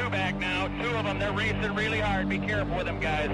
two back now. Two of them, they're racing really hard. Be careful with them, guys.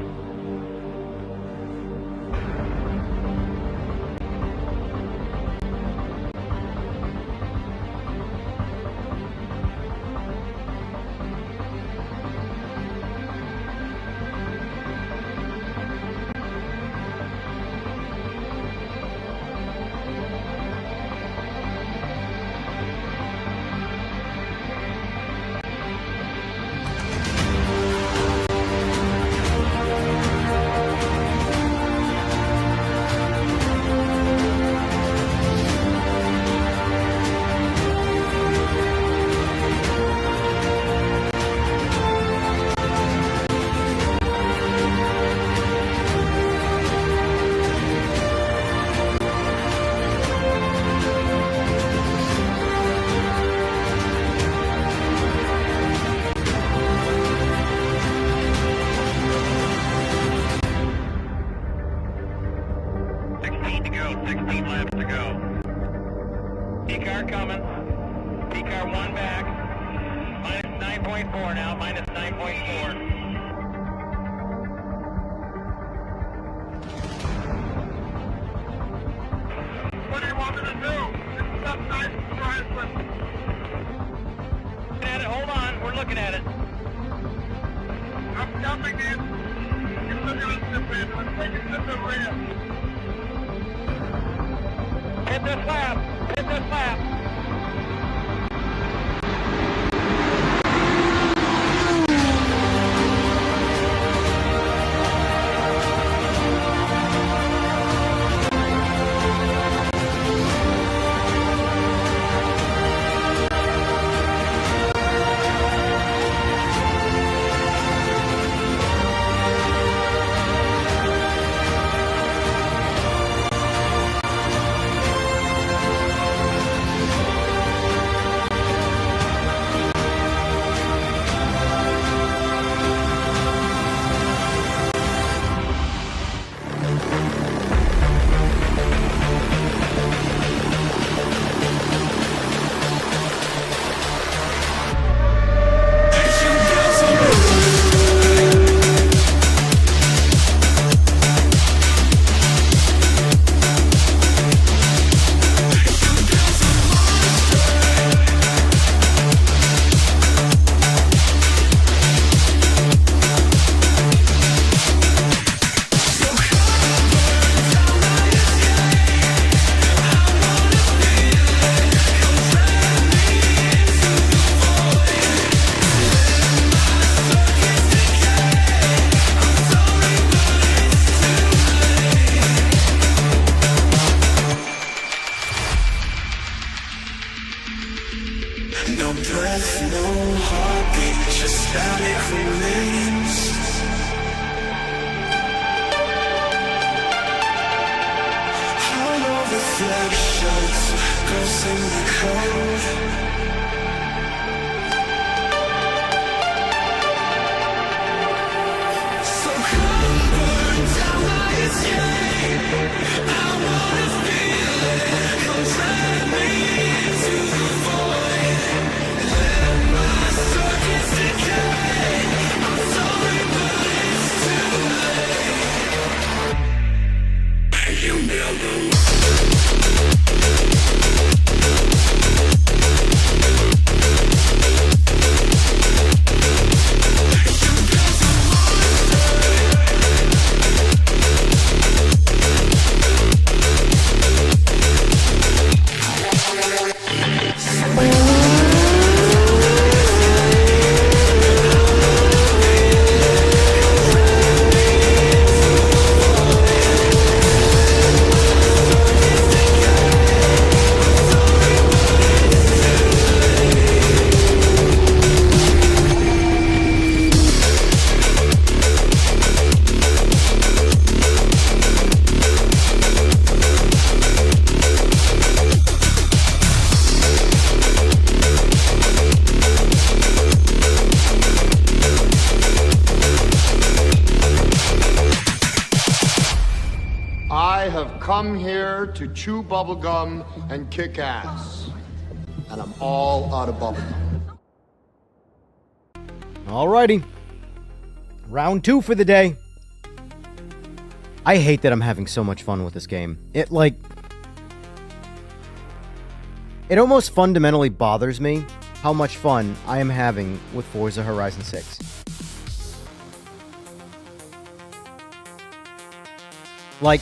come here to chew bubblegum and kick ass. And I'm all out of bubblegum. Alrighty. Round 2 for the day. I hate that I'm having so much fun with this game. It almost fundamentally bothers me how much fun I am having with Forza Horizon 6. Like,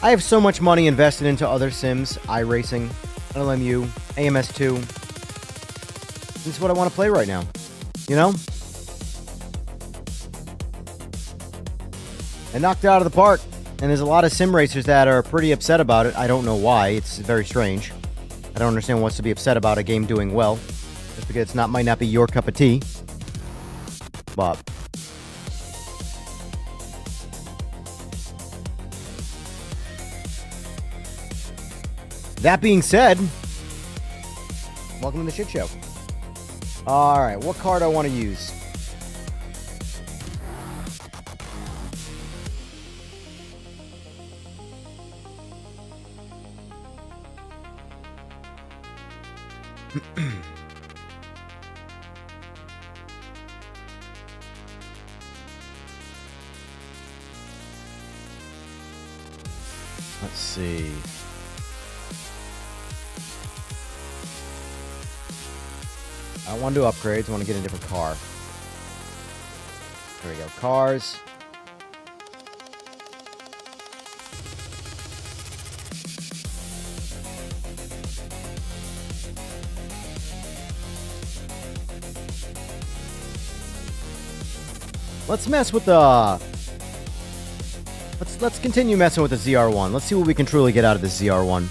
I have so much money invested into other sims, iRacing, LMU, AMS2. This is what I want to play right now, you know? I knocked it out of the park, and there's a lot of sim racers that are pretty upset about it. I don't know why. It's very strange. I don't understand what's to be upset about a game doing well, just because might not be your cup of tea. But that being said, welcome to the shit show. Alright, what card I want to use? Let's see. I don't want to do upgrades. I want to get a different car. There we go. Cars. Let's mess with the... Let's continue messing with the ZR1. Let's see what we can truly get out of this ZR1.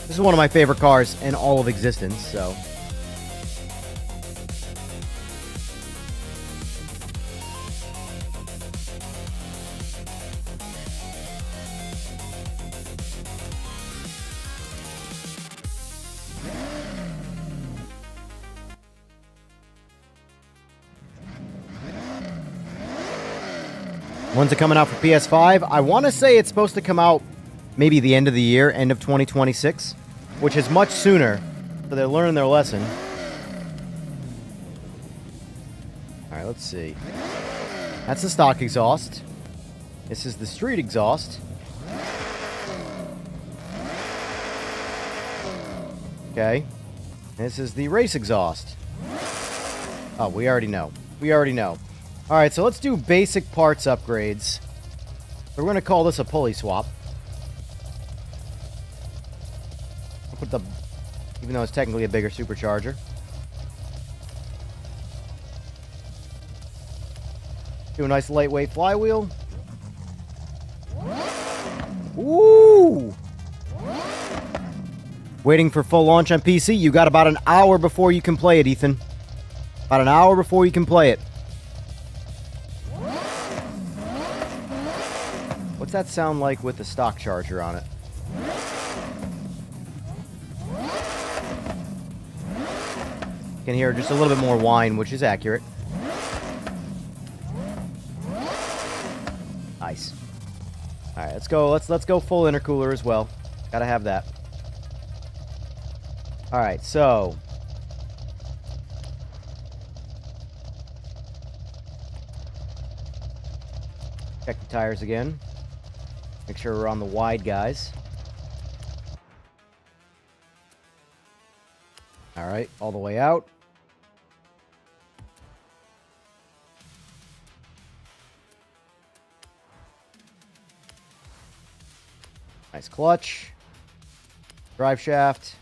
This is one of my favorite cars in all of existence, so... When's it coming out for PS5? I want to say it's supposed to come out maybe the end of the year, end of 2026, which is much sooner, so they're learning their lesson. Alright, let's see. That's the stock exhaust. This is the street exhaust. Okay. This is the race exhaust. Oh, we already know. We already know. Alright, so let's do basic parts upgrades. We're going to call this a pulley swap. I'll put the... even though it's technically a bigger supercharger. Do a nice lightweight flywheel. Ooh! Waiting for full launch on PC. You got about an hour before you can play it, Ethan. About an hour before you can play it. What's that sound like with the stock charger on it? You can hear just a little bit more whine, which is accurate. Nice. Alright, let's go. Let's go full intercooler as well. Gotta have that. Alright, so... check the tires again. Make sure we're on the wide guys. Alright, all the way out. Nice clutch. Drive shaft.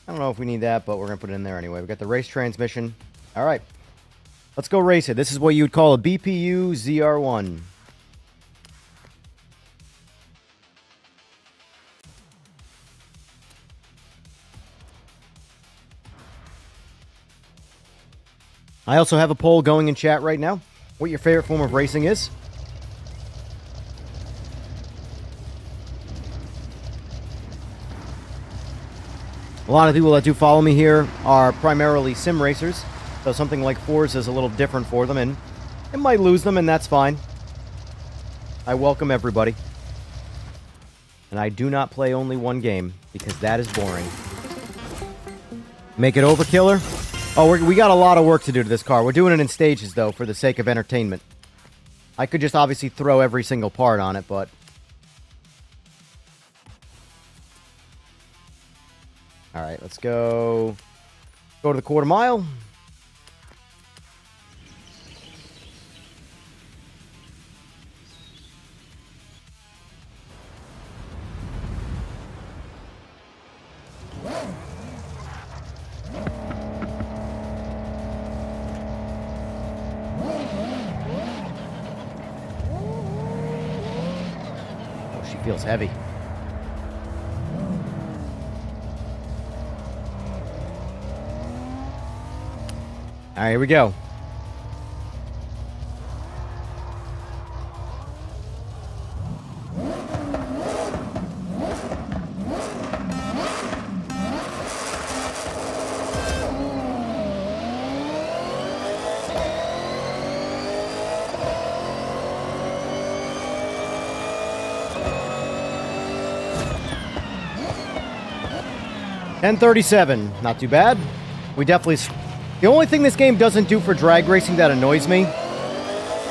I don't know if we need that, but we're going to put it in there anyway. We got the race transmission. Alright. Let's go race it. This is what you would call a BPU ZR1. I also have a poll going in chat right now. What your favorite form of racing is. A lot of people that do follow me here are primarily sim racers. So something like Forza is a little different for them, and it might lose them, and that's fine. I welcome everybody. And I do not play only one game, because that is boring. Make it overkiller? Oh, we got a lot of work to do to this car. We're doing it in stages, though, for the sake of entertainment. I could just obviously throw every single part on it, but... Alright, let's go... Go to the quarter mile. Feels heavy. All right, here we go. $10.37, not too bad. We definitely... The only thing this game doesn't do for drag racing that annoys me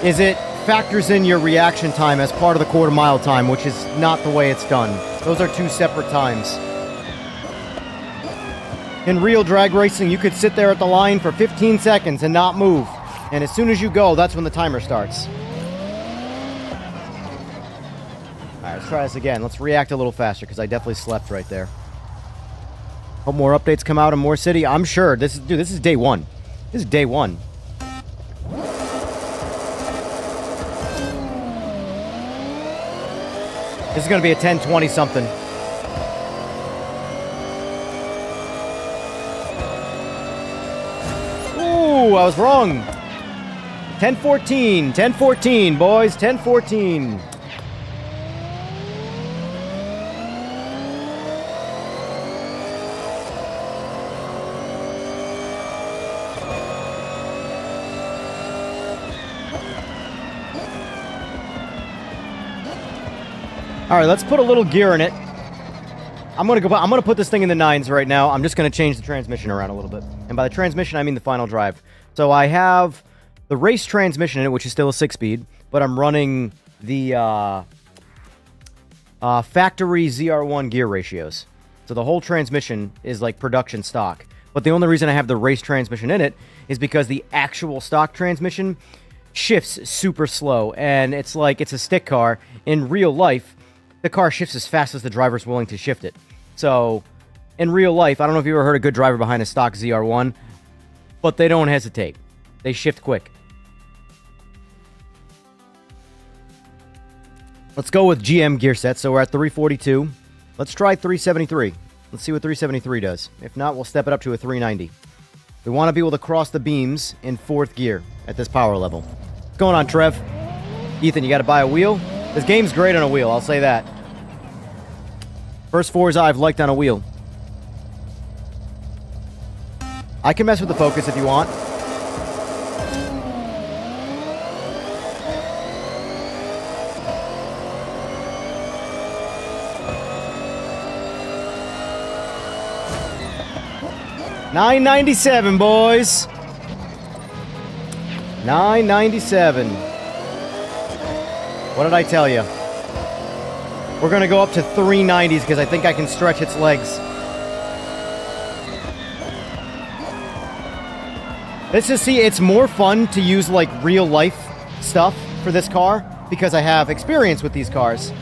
is it factors in your reaction time as part of the quarter mile time, which is not the way it's done. Those are two separate times. In real drag racing, you could sit there at the line for 15 seconds and not move. And as soon as you go, that's when the timer starts. Alright, let's try this again. Let's react a little faster, because I definitely slept right there. Hope more updates come out in More City. I'm sure. This is day one. This is day one. This is going to be a 10-20 something. Ooh, I was wrong. 10-14. 10-14, boys. 10-14. All right, let's put a little gear in it. I'm gonna put this thing in the 9s right now. I'm just gonna change the transmission around a little bit, and by the transmission I mean the final drive. So I have the race transmission in it, which is still a 6-speed, but I'm running the factory ZR1 gear ratios. So the whole transmission is like production stock. But the only reason I have the race transmission in it is because the actual stock transmission shifts super slow, and it's like it's a stick car. In real life, the car shifts as fast as the driver's willing to shift it. So, in real life, I don't know if you ever heard a good driver behind a stock ZR1, but they don't hesitate. They shift quick. Let's go with GM gear set. So we're at 342. Let's try 373. Let's see what 373 does. If not, we'll step it up to a 390. We want to be able to cross the beams in 4th gear at this power level. What's going on, Trev? Ethan, you got to buy a wheel? This game's great on a wheel, I'll say that. First Forza I've liked on a wheel. I can mess with the focus if you want. $9.97, boys. $9.97. What did I tell you? We're going to go up to 390s because I think I can stretch its legs. Let's just see, it's more fun to use like real life stuff for this car because I have experience with these cars.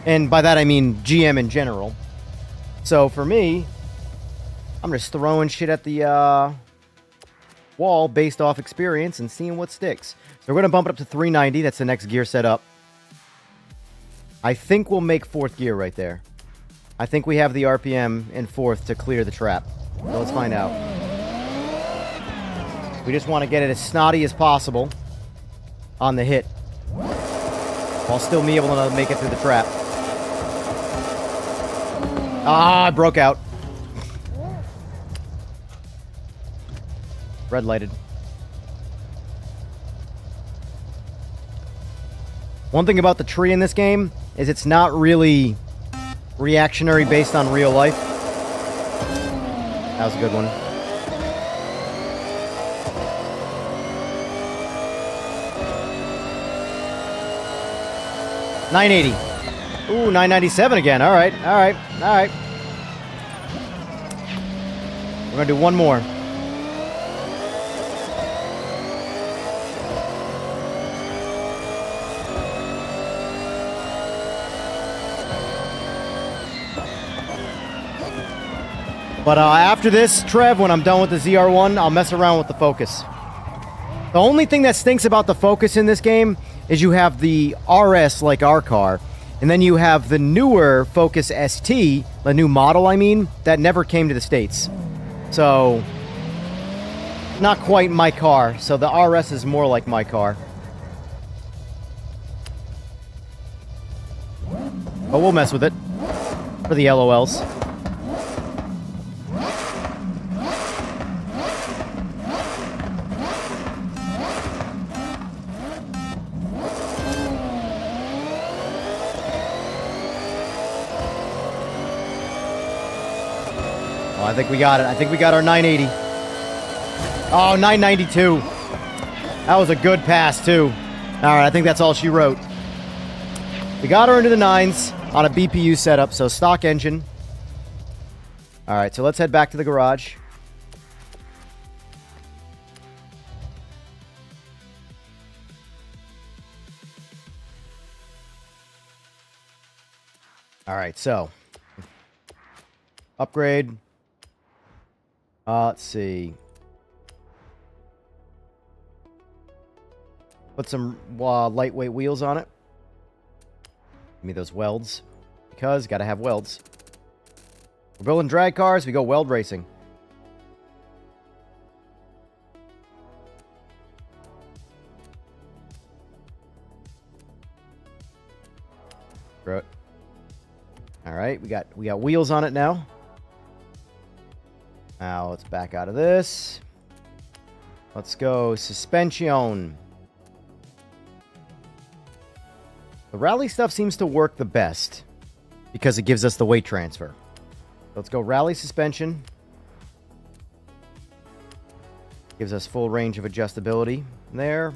And by that I mean GM in general. So for me, I'm just throwing shit at the wall based off experience and seeing what sticks. So we're going to bump it up to 390. That's the next gear set up. I think we'll make 4th gear right there. I think we have the RPM in 4th to clear the trap. So let's find out. We just want to get it as snotty as possible on the hit, while still me able to make it through the trap. Ah, I broke out. Red lighted. One thing about the tree in this game is it's not really reactionary based on real life. That was a good one. $980. Ooh, $997 again. All right, all right, all right. We're gonna do one more. But after this, Trev, when I'm done with the ZR1, I'll mess around with the Focus. The only thing that stinks about the Focus in this game is you have the RS, like our car, and then you have the newer Focus ST, the new model, I mean, that never came to the States. So, not quite my car. So the RS is more like my car. But we'll mess with it for the LOLs. I think we got it. I think we got our 980. Oh, 992. That was a good pass, too. All right, I think that's all she wrote. We got her into the 9s on a BPU setup, so stock engine. All right, so let's head back to the garage. All right, so upgrade. Let's see. Put some lightweight wheels on it. Give me those welds. Because, gotta have welds. We're building drag cars, we go weld racing. Alright, we got wheels on it now. Now, let's back out of this. Let's go suspension. The rally stuff seems to work the best because it gives us the weight transfer. Let's go rally suspension. Gives us full range of adjustability there.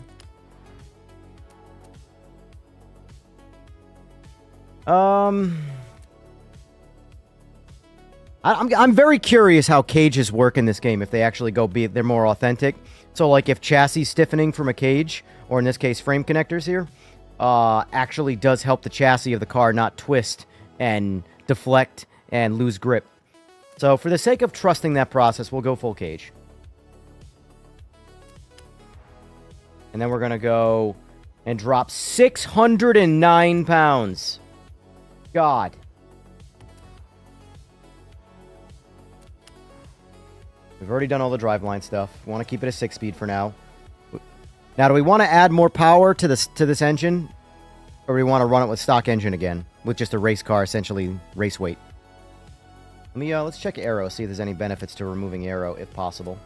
I'm very curious how cages work in this game, if they actually they're more authentic. So, like, if chassis stiffening from a cage, or in this case, frame connectors here, actually does help the chassis of the car not twist and deflect and lose grip. So, for the sake of trusting that process, we'll go full cage. And then we're going to go and drop 609 pounds. God. We've already done all the driveline stuff. We want to keep it a 6-speed for now. Now, do we want to add more power to this engine? Or do we want to run it with stock engine again? With just a race car, essentially race weight. Let's check aero, see if there's any benefits to removing aero, if possible.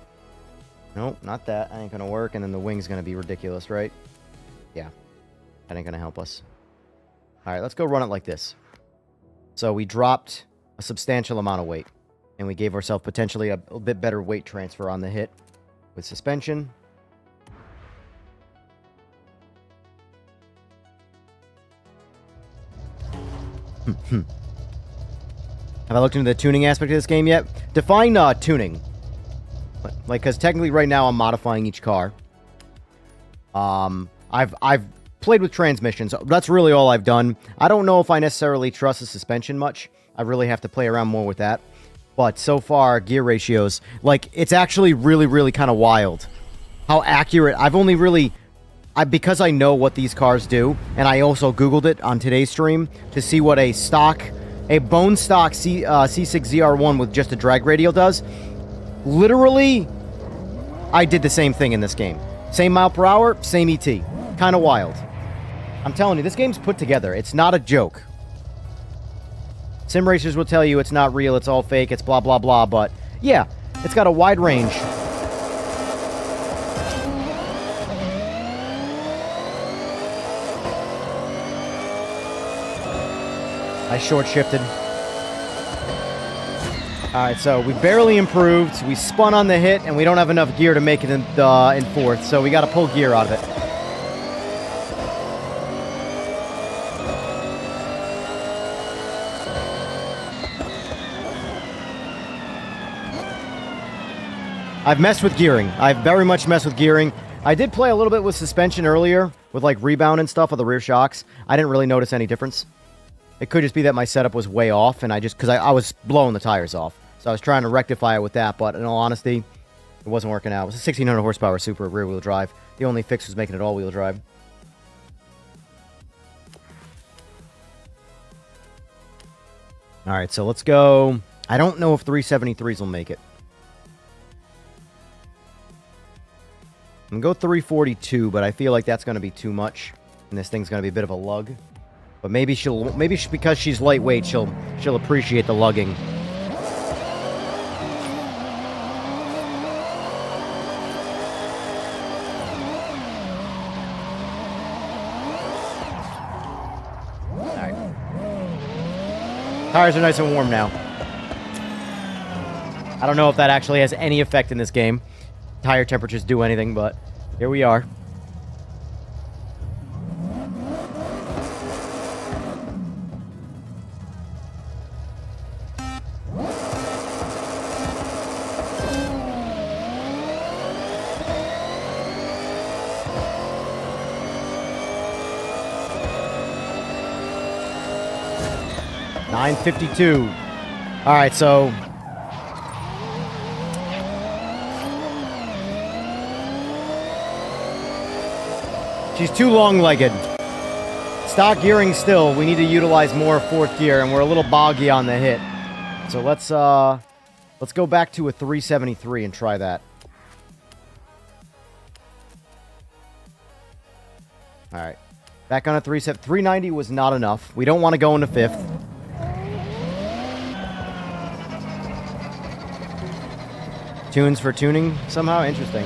Nope, not that. That ain't going to work. And then the wing's going to be ridiculous, right? Yeah. That ain't going to help us. Alright, let's go run it like this. So we dropped a substantial amount of weight. And we gave ourselves potentially a bit better weight transfer on the hit with suspension. Have I looked into the tuning aspect of this game yet? Define tuning. Like, because technically right now I'm modifying each car. I've played with transmissions. That's really all I've done. I don't know if I necessarily trust the suspension much. I really have to play around more with that. But so far, gear ratios, like, it's actually really, really kind of wild how accurate. I've only really, because I know what these cars do, and I also Googled it on today's stream to see what a bone stock C6 ZR1 with just a drag radial does. Literally, I did the same thing in this game. Same mile per hour, same ET. Kind of wild. I'm telling you, this game's put together. It's not a joke. Sim racers will tell you it's not real, it's all fake, it's blah, blah, blah, but yeah, it's got a wide range. I short shifted. Alright, so we barely improved. We spun on the hit, and we don't have enough gear to make it in 4th, so we got to pull gear out of it. I've messed with gearing. I've very much messed with gearing. I did play a little bit with suspension earlier, with like rebound and stuff of the rear shocks. I didn't really notice any difference. It could just be that my setup was way off, and because I was blowing the tires off. So I was trying to rectify it with that, but in all honesty, it wasn't working out. It was a 1600 horsepower super rear-wheel drive. The only fix was making it all-wheel drive. Alright, so let's go. I don't know if 373s will make it. I'm going to go 342, but I feel like that's going to be too much, and this thing's going to be a bit of a lug. But maybe because she's lightweight, she'll appreciate the lugging. All right. Tires are nice and warm now. I don't know if that actually has any effect in this game. Tire temperatures do anything, but here we are. $9.52. All right, so she's too long-legged. Stock gearing still. We need to utilize more 4th gear, and we're a little boggy on the hit. So let's go back to a 373 and try that. All right. Back on a 390 was not enough. We don't want to go into 5th. Tunes for tuning somehow? Interesting.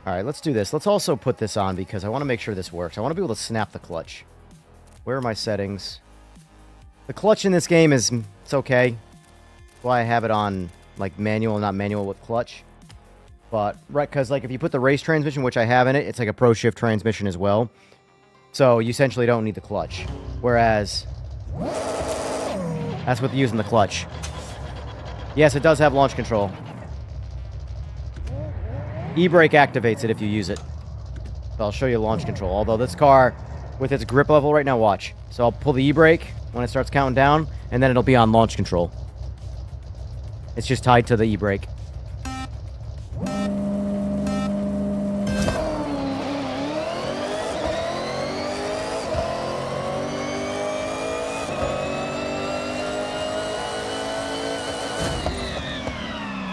Alright, let's do this. Let's also put this on because I want to make sure this works. I want to be able to snap the clutch. Where are my settings? The clutch in this game it's okay. That's why I have it on, like, manual, not manual with clutch. But, right, because, like, if you put the race transmission, which I have in it, it's like a Pro Shift transmission as well. So, you essentially don't need the clutch. Whereas, that's with using the clutch. Yes, it does have launch control. E-brake activates it if you use it. So I'll show you launch control. Although this car, with its grip level right now, watch. So I'll pull the e-brake when it starts counting down, and then it'll be on launch control. It's just tied to the e-brake.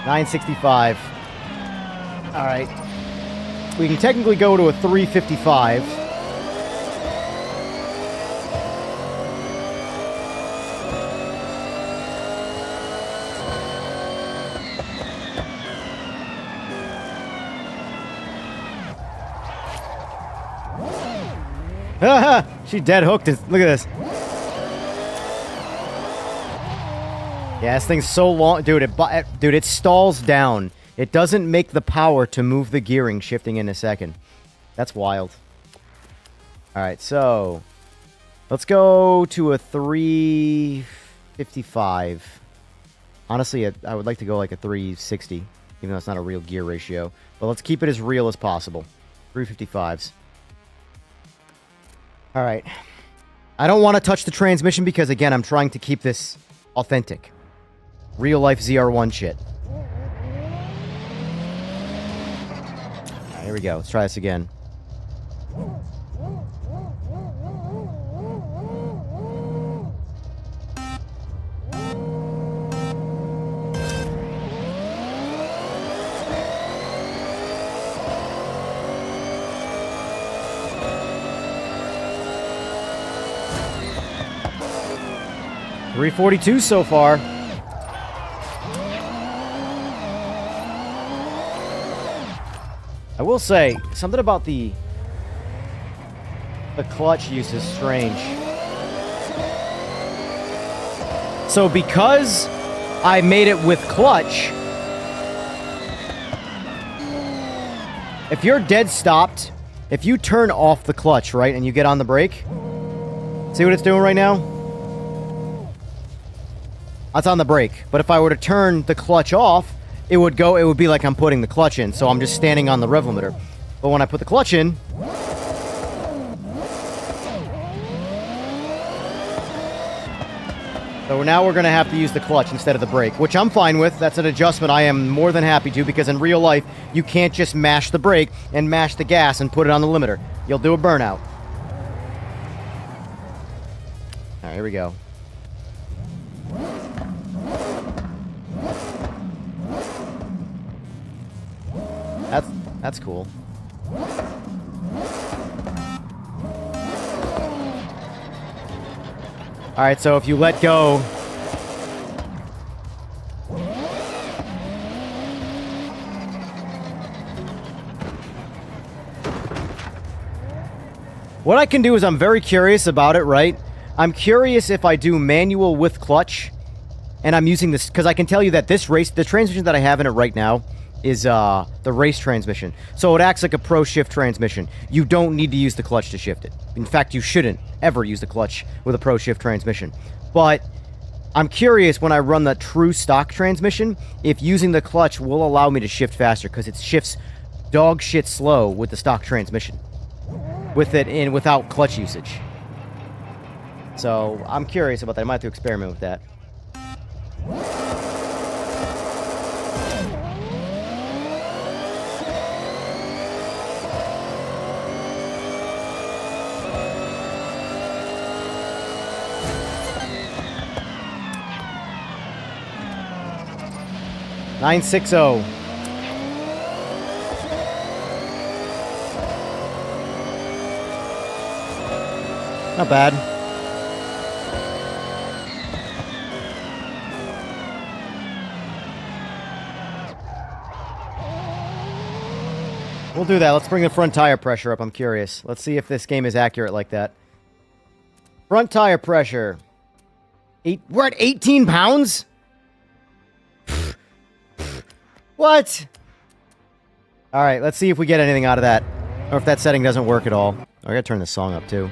$965. All right. We can technically go to a 355. She dead hooked it. Look at this. Yeah, this thing's so long. Dude, it stalls down. It doesn't make the power to move the gearing shifting in a second. That's wild. Alright, so let's go to a 355. Honestly, I would like to go like a 360, even though it's not a real gear ratio. But let's keep it as real as possible. 355s. Alright. I don't want to touch the transmission because, again, I'm trying to keep this authentic. Real-life ZR1 shit. Here we go. Let's try this again. $342 so far. I will say, something about the The clutch use is strange. So because I made it with clutch, if you're dead stopped, if you turn off the clutch, right, and you get on the brake, see what it's doing right now? That's on the brake. But if I were to turn the clutch off, it would be like I'm putting the clutch in. So I'm just standing on the rev limiter. But when I put the clutch in, so now we're going to have to use the clutch instead of the brake, which I'm fine with. That's an adjustment I am more than happy to, because in real life, you can't just mash the brake and mash the gas and put it on the limiter. You'll do a burnout. All right, here we go. That's cool. All right, so if you let go, what I can do is, I'm very curious about it, right? I'm curious if I do manual with clutch, and I'm using this, because I can tell you that this race, the transmission that I have in it right now is the race transmission. So it acts like a pro shift transmission. You don't need to use the clutch to shift it. In fact, you shouldn't ever use the clutch with a pro shift transmission. But I'm curious, when I run the true stock transmission, if using the clutch will allow me to shift faster, because it shifts dog shit slow with the stock transmission. With it in without clutch usage. So I'm curious about that. I might have to experiment with that. $960. Not bad. We'll do that. Let's bring the front tire pressure up. I'm curious. Let's see if this game is accurate like that. Front tire pressure. We're at 18 pounds? What? All right, let's see if we get anything out of that. Or if that setting doesn't work at all. I gotta turn this song up, too.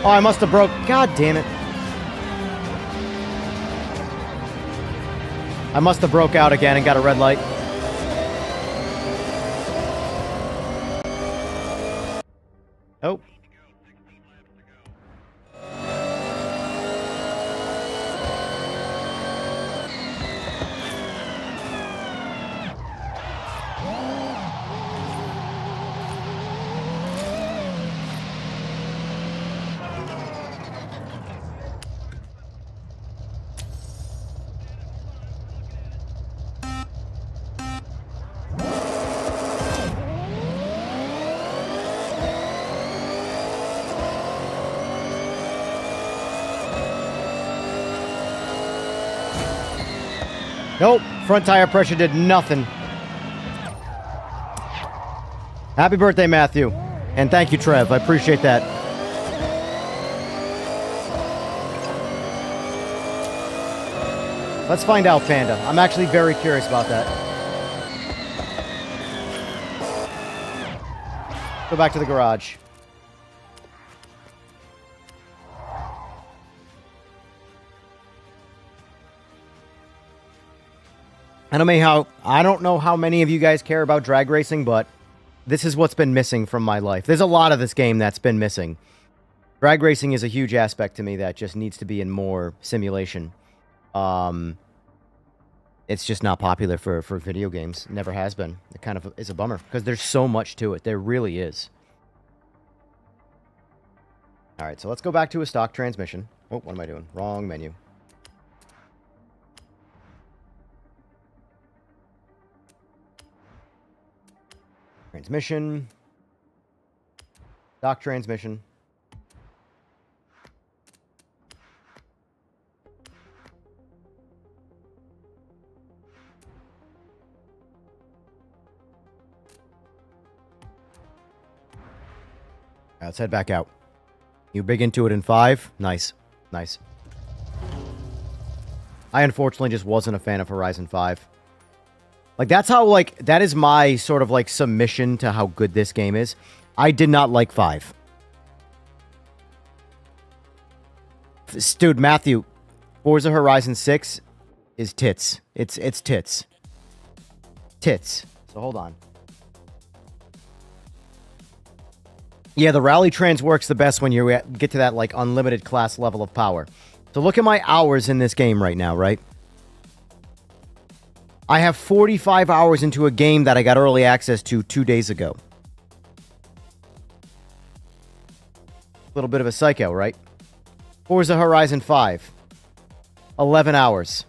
Oh, I must have broke. God damn it. I must have broke out again and got a red light. Oh. Nope, front tire pressure did nothing. Happy birthday, Matthew. And thank you, Trev. I appreciate that. Let's find out, Panda. I'm actually very curious about that. Go back to the garage. I don't know how many of you guys care about drag racing, but this is what's been missing from my life. There's a lot of this game that's been missing. Drag racing is a huge aspect to me that just needs to be in more simulation. It's just not popular for video games. Never has been. It kind of is a bummer because there's so much to it. There really is. All right, so let's go back to a stock transmission. Oh, what am I doing? Wrong menu. Transmission. Dock transmission. All right, let's head back out. You big into it in 5? Nice. Nice. I unfortunately just wasn't a fan of Horizon 5. Like, that's how, like, that is my sort of, like, submission to how good this game is. I did not like 5. Dude, Matthew, Forza Horizon 6 is tits. It's tits. Tits. So, hold on. Yeah, the rally trans works the best when you get to that, like, unlimited class level of power. So look at my hours in this game right now, right? I have 45 hours into a game that I got early access to 2 days ago. A little bit of a psycho, right? Forza Horizon 5. 11 hours.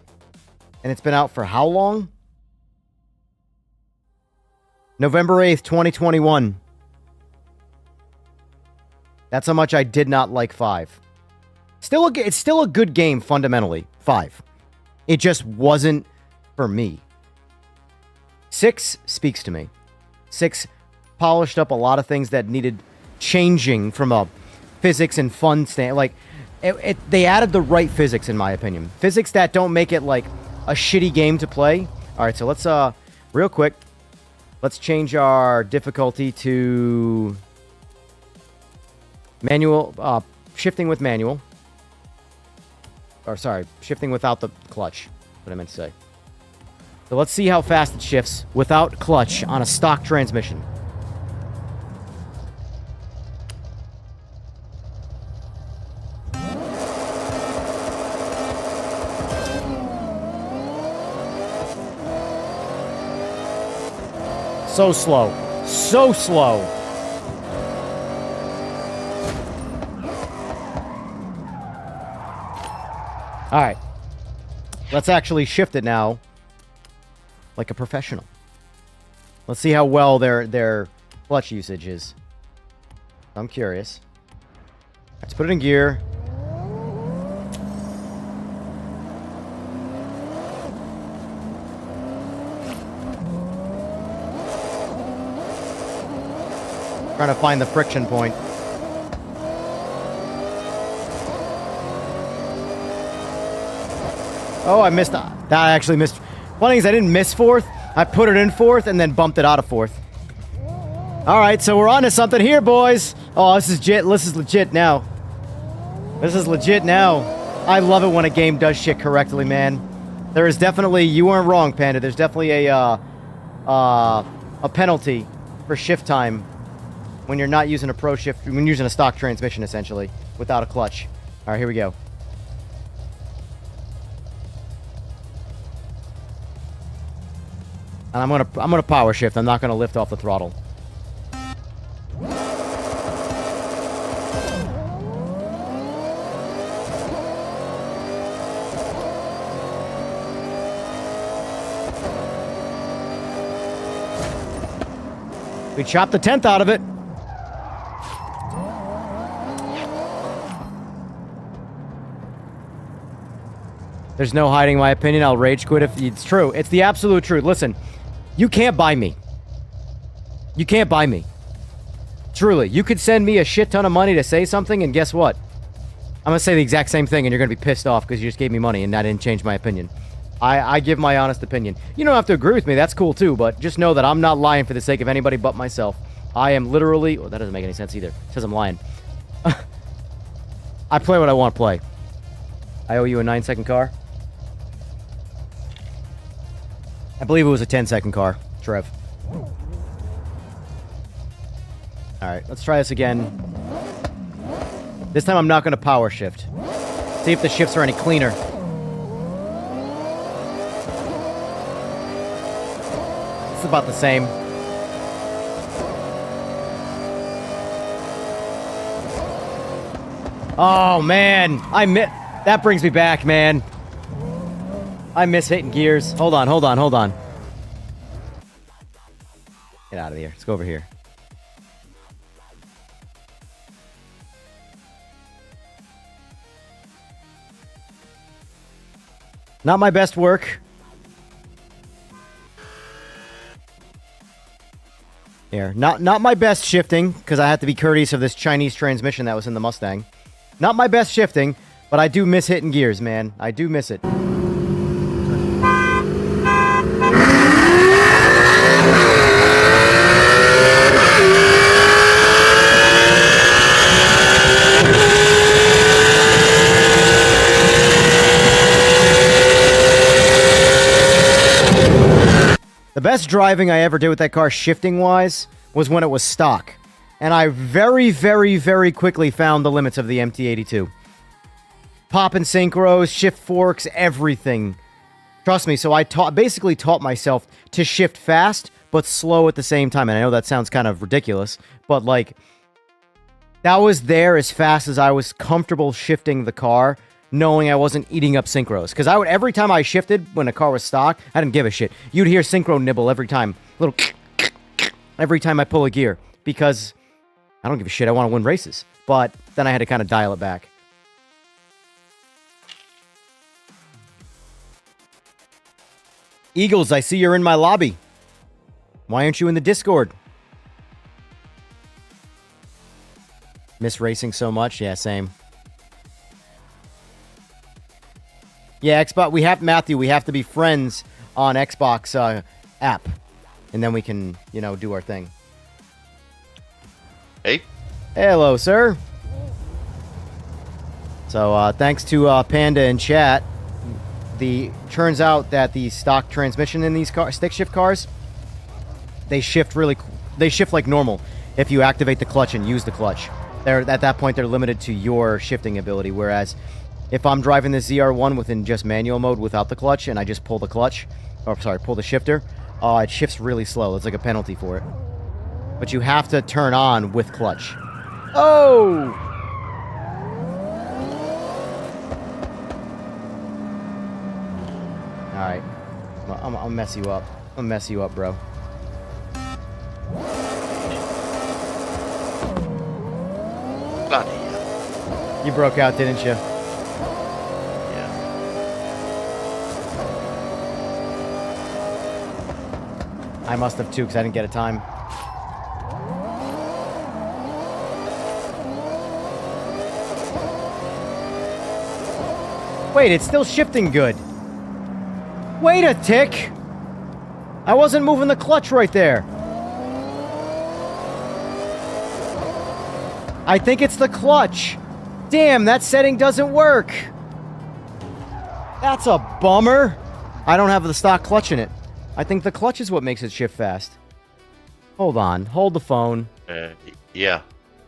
And it's been out for how long? November 8th, 2021. That's how much I did not like 5. It's still a good game, fundamentally. 5. It just wasn't for me. 6 speaks to me. 6 polished up a lot of things that needed changing from a physics and fun stand. Like, they added the right physics, in my opinion. Physics that don't make it, like, a shitty game to play. All right, so let's, real quick, let's change our difficulty to manual, shifting with manual. Or, sorry, shifting without the clutch. What I meant to say. So let's see how fast it shifts without clutch on a stock transmission. So slow. So slow. All right. Let's actually shift it now like a professional. Let's see how well their clutch usage is. I'm curious. Let's put it in gear. Trying to find the friction point. Oh, I missed that. I actually missed. One thing is I didn't miss 4th. I put it in 4th and then bumped it out of 4th. All right, so we're on to something here, boys. Oh, this is legit. This is legit now. This is legit now. I love it when a game does shit correctly, man. There is definitely, you weren't wrong, Panda. There's definitely a penalty for shift time when you're not using a pro shift, when you're using a stock transmission, essentially, without a clutch. All right, here we go. And I'm gonna power shift. I'm not gonna lift off the throttle. We chopped the 10th out of it. There's no hiding my opinion. I'll rage quit if it's true. It's the absolute truth. Listen, you can't buy me. You can't buy me. Truly. You could send me a shit ton of money to say something, and guess what? I'm going to say the exact same thing, and you're going to be pissed off because you just gave me money, and I didn't change my opinion. I give my honest opinion. You don't have to agree with me. That's cool, too, but just know that I'm not lying for the sake of anybody but myself. I am literally... Oh, that doesn't make any sense either. It says I'm lying. I play what I want to play. I owe you a 9-second car. I believe it was a 10-second car, Trev. Alright, let's try this again. This time I'm not going to power shift. See if the shifts are any cleaner. It's about the same. Oh, man. That brings me back, man. I miss hitting gears. Hold on. Get out of here. Let's go over here. Not my best work. Here. Not my best shifting, because I had to be courteous of this Chinese transmission that was in the Mustang. Not my best shifting, but I do miss hitting gears, man. I do miss it. The best driving I ever did with that car, shifting-wise, was when it was stock. And I very, very, very quickly found the limits of the MT82. Pop and synchros, shift forks, everything. Trust me, so I basically taught myself to shift fast, but slow at the same time. And I know that sounds kind of ridiculous, but, like, that was there as fast as I was comfortable shifting the car, knowing I wasn't eating up synchros. Because every time I shifted when a car was stock, I didn't give a shit. You'd hear synchro nibble every time. Little every time I pull a gear. Because I don't give a shit. I want to win races. But then I had to kind of dial it back. Eagles, I see you're in my lobby. Why aren't you in the Discord? Miss racing so much? Yeah, same. Yeah, Xbox. We have to be friends on Xbox app, and then we can, do our thing. Hey. Hello, sir. So, thanks to Panda in chat, turns out that the stock transmission in these stick shift cars, they shift like normal if you activate the clutch and use the clutch. At that point, they're limited to your shifting ability, whereas if I'm driving the ZR1 within just manual mode without the clutch, and I just pull the clutch, pull the shifter, it shifts really slow. It's like a penalty for it. But you have to turn on with clutch. Oh! Alright. I'll mess you up. I'll mess you up, bro. Bloody hell. You broke out, didn't you? I must have too, because I didn't get a time. Wait, it's still shifting good. Wait a tick! I wasn't moving the clutch right there. I think it's the clutch. Damn, that setting doesn't work. That's a bummer. I don't have the stock clutch in it. I think the clutch is what makes it shift fast. Hold on. Hold the phone. Yeah,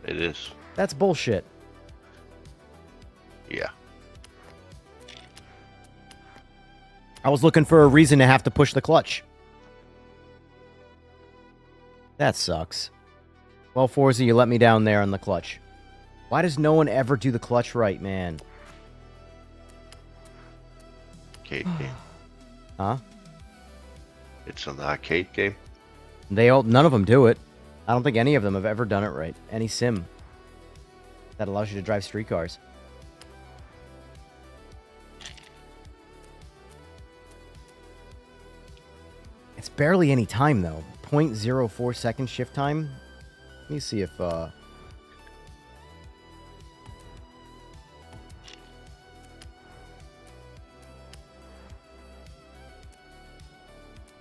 it is. That's bullshit. Yeah. I was looking for a reason to have to push the clutch. That sucks. Well, Forza, you let me down there on the clutch. Why does no one ever do the clutch right, man? Arcade game. Huh? It's an arcade game. None of them do it. I don't think any of them have ever done it right. Any sim that allows you to drive street cars. It's barely any time, though. 0.04 second shift time. Let me see if,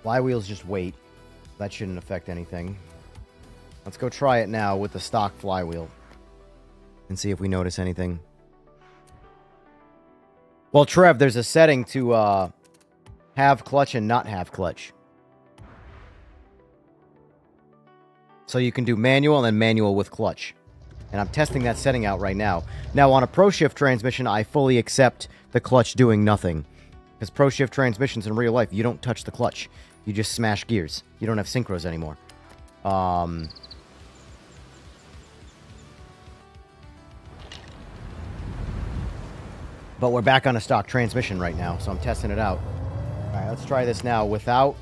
flywheels just wait. That shouldn't affect anything. Let's go try it now with the stock flywheel. And see if we notice anything. Well, Trev, there's a setting to, have clutch and not have clutch. So you can do manual and then manual with clutch. And I'm testing that setting out right now. Now, on a Pro Shift transmission, I fully accept the clutch doing nothing. Because Pro Shift transmissions in real life, you don't touch the clutch. You just smash gears. You don't have synchros anymore. But we're back on a stock transmission right now, so I'm testing it out. All right, let's try this now without...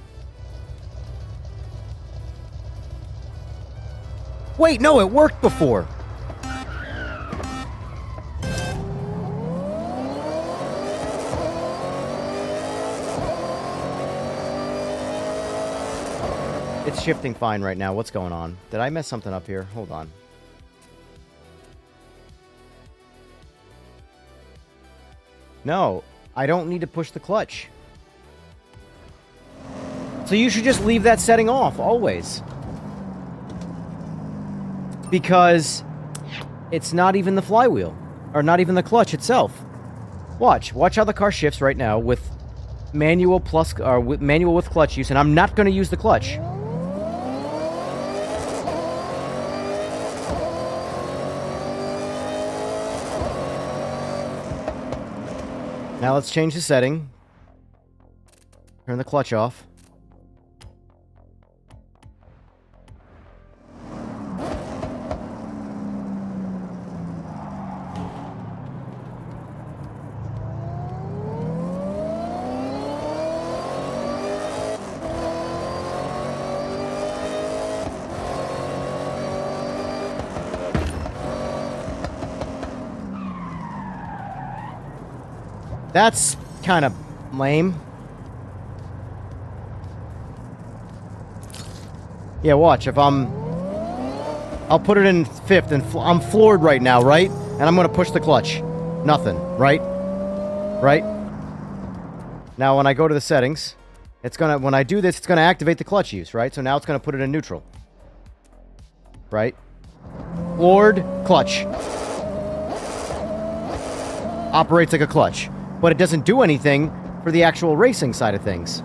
Wait, no, it worked before. It's shifting fine right now. What's going on? Did I mess something up here? Hold on. No, I don't need to push the clutch. So you should just leave that setting off, always. Because it's not even the flywheel. Or not even the clutch itself. Watch. Watch how the car shifts right now with manual plus... or with manual with clutch use, and I'm not going to use the clutch. Now let's change the setting. Turn the clutch off. That's kind of lame. Yeah, watch. If I'll put it in fifth, and I'm floored right now, right? And I'm going to push the clutch. Nothing, right? Right? Now, when I go to the settings, it's going to, when I do this, it's going to activate the clutch use, right? So now it's going to put it in neutral. Right? Floored, clutch. Operates like a clutch. But it doesn't do anything for the actual racing side of things.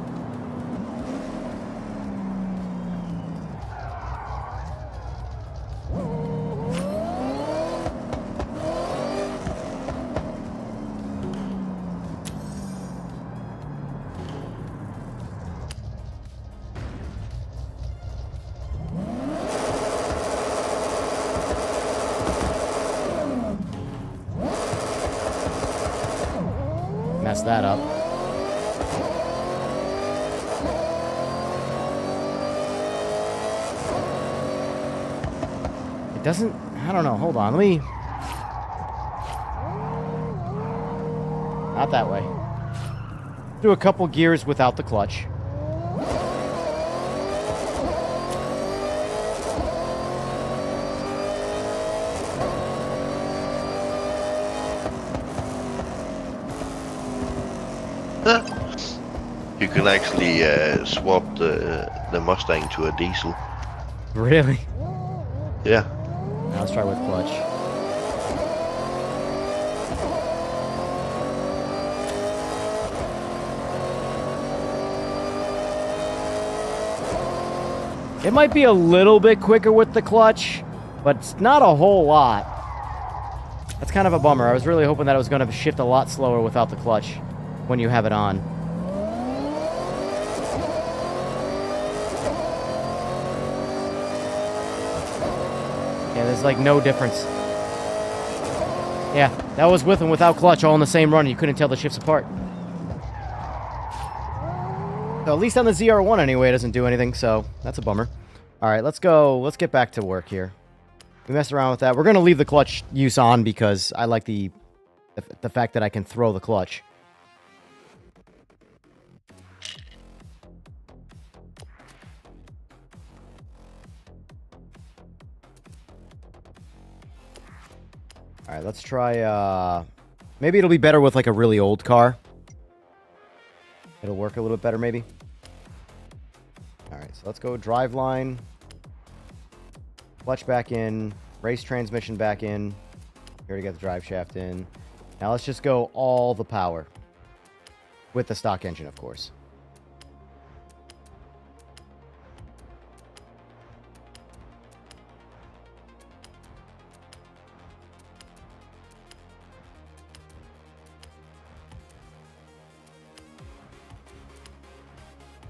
Mess that up. It doesn't... I don't know. Hold on. Let me... Not that way. Do a couple gears without the clutch. You can actually swap the Mustang to a diesel. Really? Yeah. Now let's try with clutch. It might be a little bit quicker with the clutch, but it's not a whole lot. That's kind of a bummer. I was really hoping that it was going to shift a lot slower without the clutch when you have it on. Yeah, there's like no difference. Yeah, that was with and without clutch all in the same run. You couldn't tell the shifts apart. So at least on the ZR1 anyway, it doesn't do anything, so that's a bummer. All right, let's go. Let's get back to work here. We messed around with that. We're going to leave the clutch use on because I like the fact that I can throw the clutch. All right, let's try, maybe it'll be better with, like, a really old car. It'll work a little bit better, maybe. All right, so let's go driveline. Clutch back in. Race transmission back in. Here to get the drive shaft in. Now let's just go all the power. With the stock engine, of course.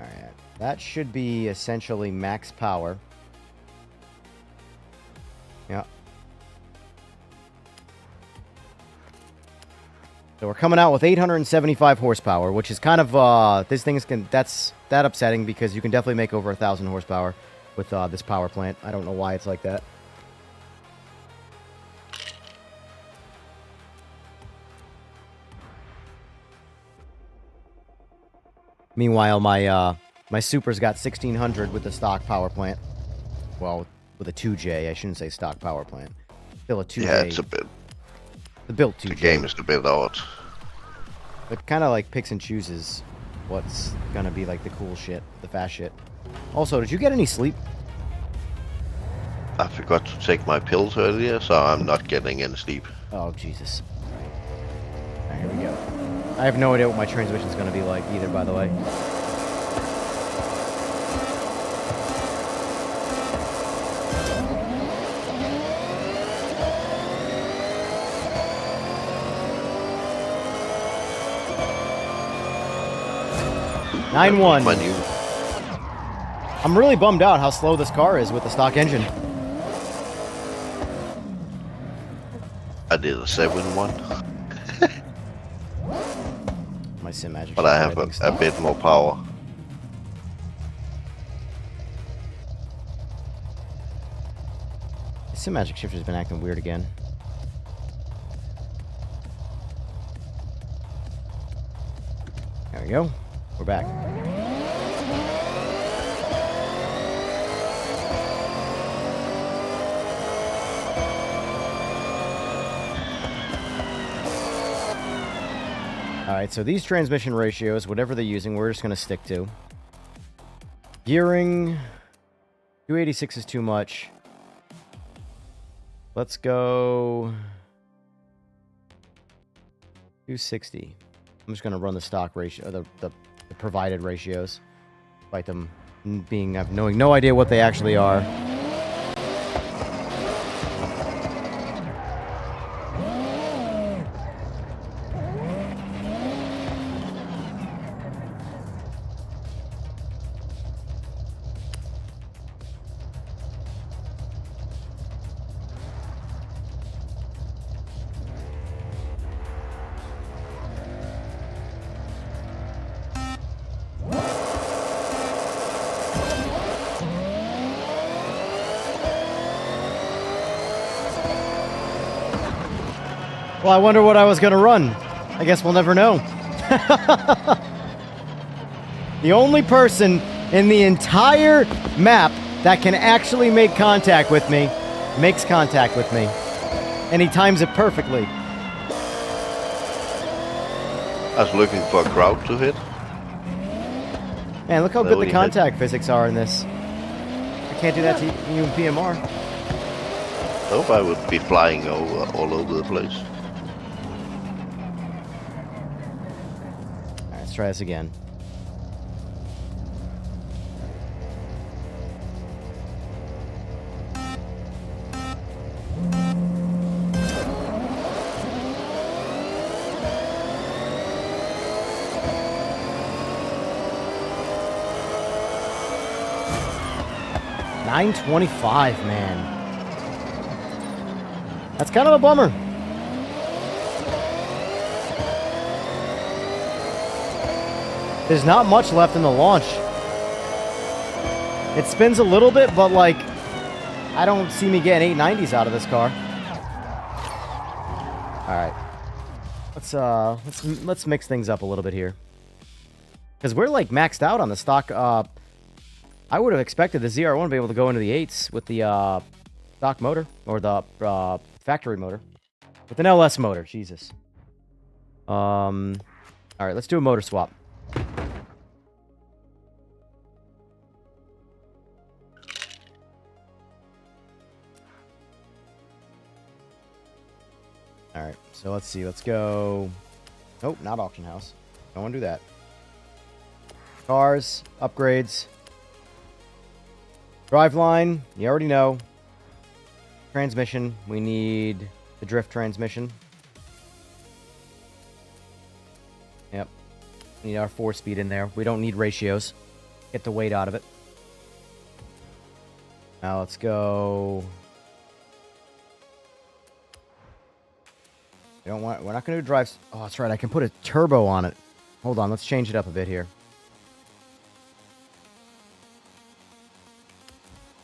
Alright, that should be essentially max power. Yeah. So we're coming out with 875 horsepower, which is kind of, that's that upsetting because you can definitely make over 1,000 horsepower with this power plant. I don't know why it's like that. Meanwhile, my Super's got 1,600 with the stock power plant. Well, with a 2J, I shouldn't say stock power plant. Still a 2J. Yeah, it's a bit. The built 2J. The game is a bit odd. It kind of like picks and chooses what's gonna be like the cool shit, the fast shit. Also, did you get any sleep? I forgot to take my pills earlier, so I'm not getting any sleep. Oh, Jesus. Alright, here we go. I have no idea what my transmission's gonna be like either, by the way. Nine one. I'm really bummed out how slow this car is with the stock engine. I did a 7-1. My Simagic. But I have a bit more power. The Simagic shifter's been acting weird again. There we go. We're back. Alright, so these transmission ratios, whatever they're using, we're just going to stick to. Gearing, 286 is too much. Let's go 260. I'm just going to run the stock ratio, the provided ratios, despite them knowing no idea what they actually are. Well, I wonder what I was going to run. I guess we'll never know. The only person in the entire map that can actually make contact with me makes contact with me. And he times it perfectly. I was looking for a crowd to hit. Man, look how good the contact physics are in this. I can't do that to you in PMR. Hope I would be flying all over the place. Alright, let's try this again. $925, man. That's kind of a bummer. There's not much left in the launch. It spins a little bit, but like, I don't see me getting 890s out of this car. All right, let's mix things up a little bit here, because we're like maxed out on the stock. I would have expected the ZR1 to be able to go into the 8s with the stock motor, or the factory motor. With an LS motor, Jesus. Alright, let's do a motor swap. Alright, so let's see, let's go... Nope, not auction house. Don't want to do that. Cars, upgrades... Driveline, you already know. Transmission, we need the drift transmission. Yep. We need our 4-speed in there. We don't need ratios. Get the weight out of it. Now let's go... We're not going to do drives. Oh, that's right. I can put a turbo on it. Hold on. Let's change it up a bit here.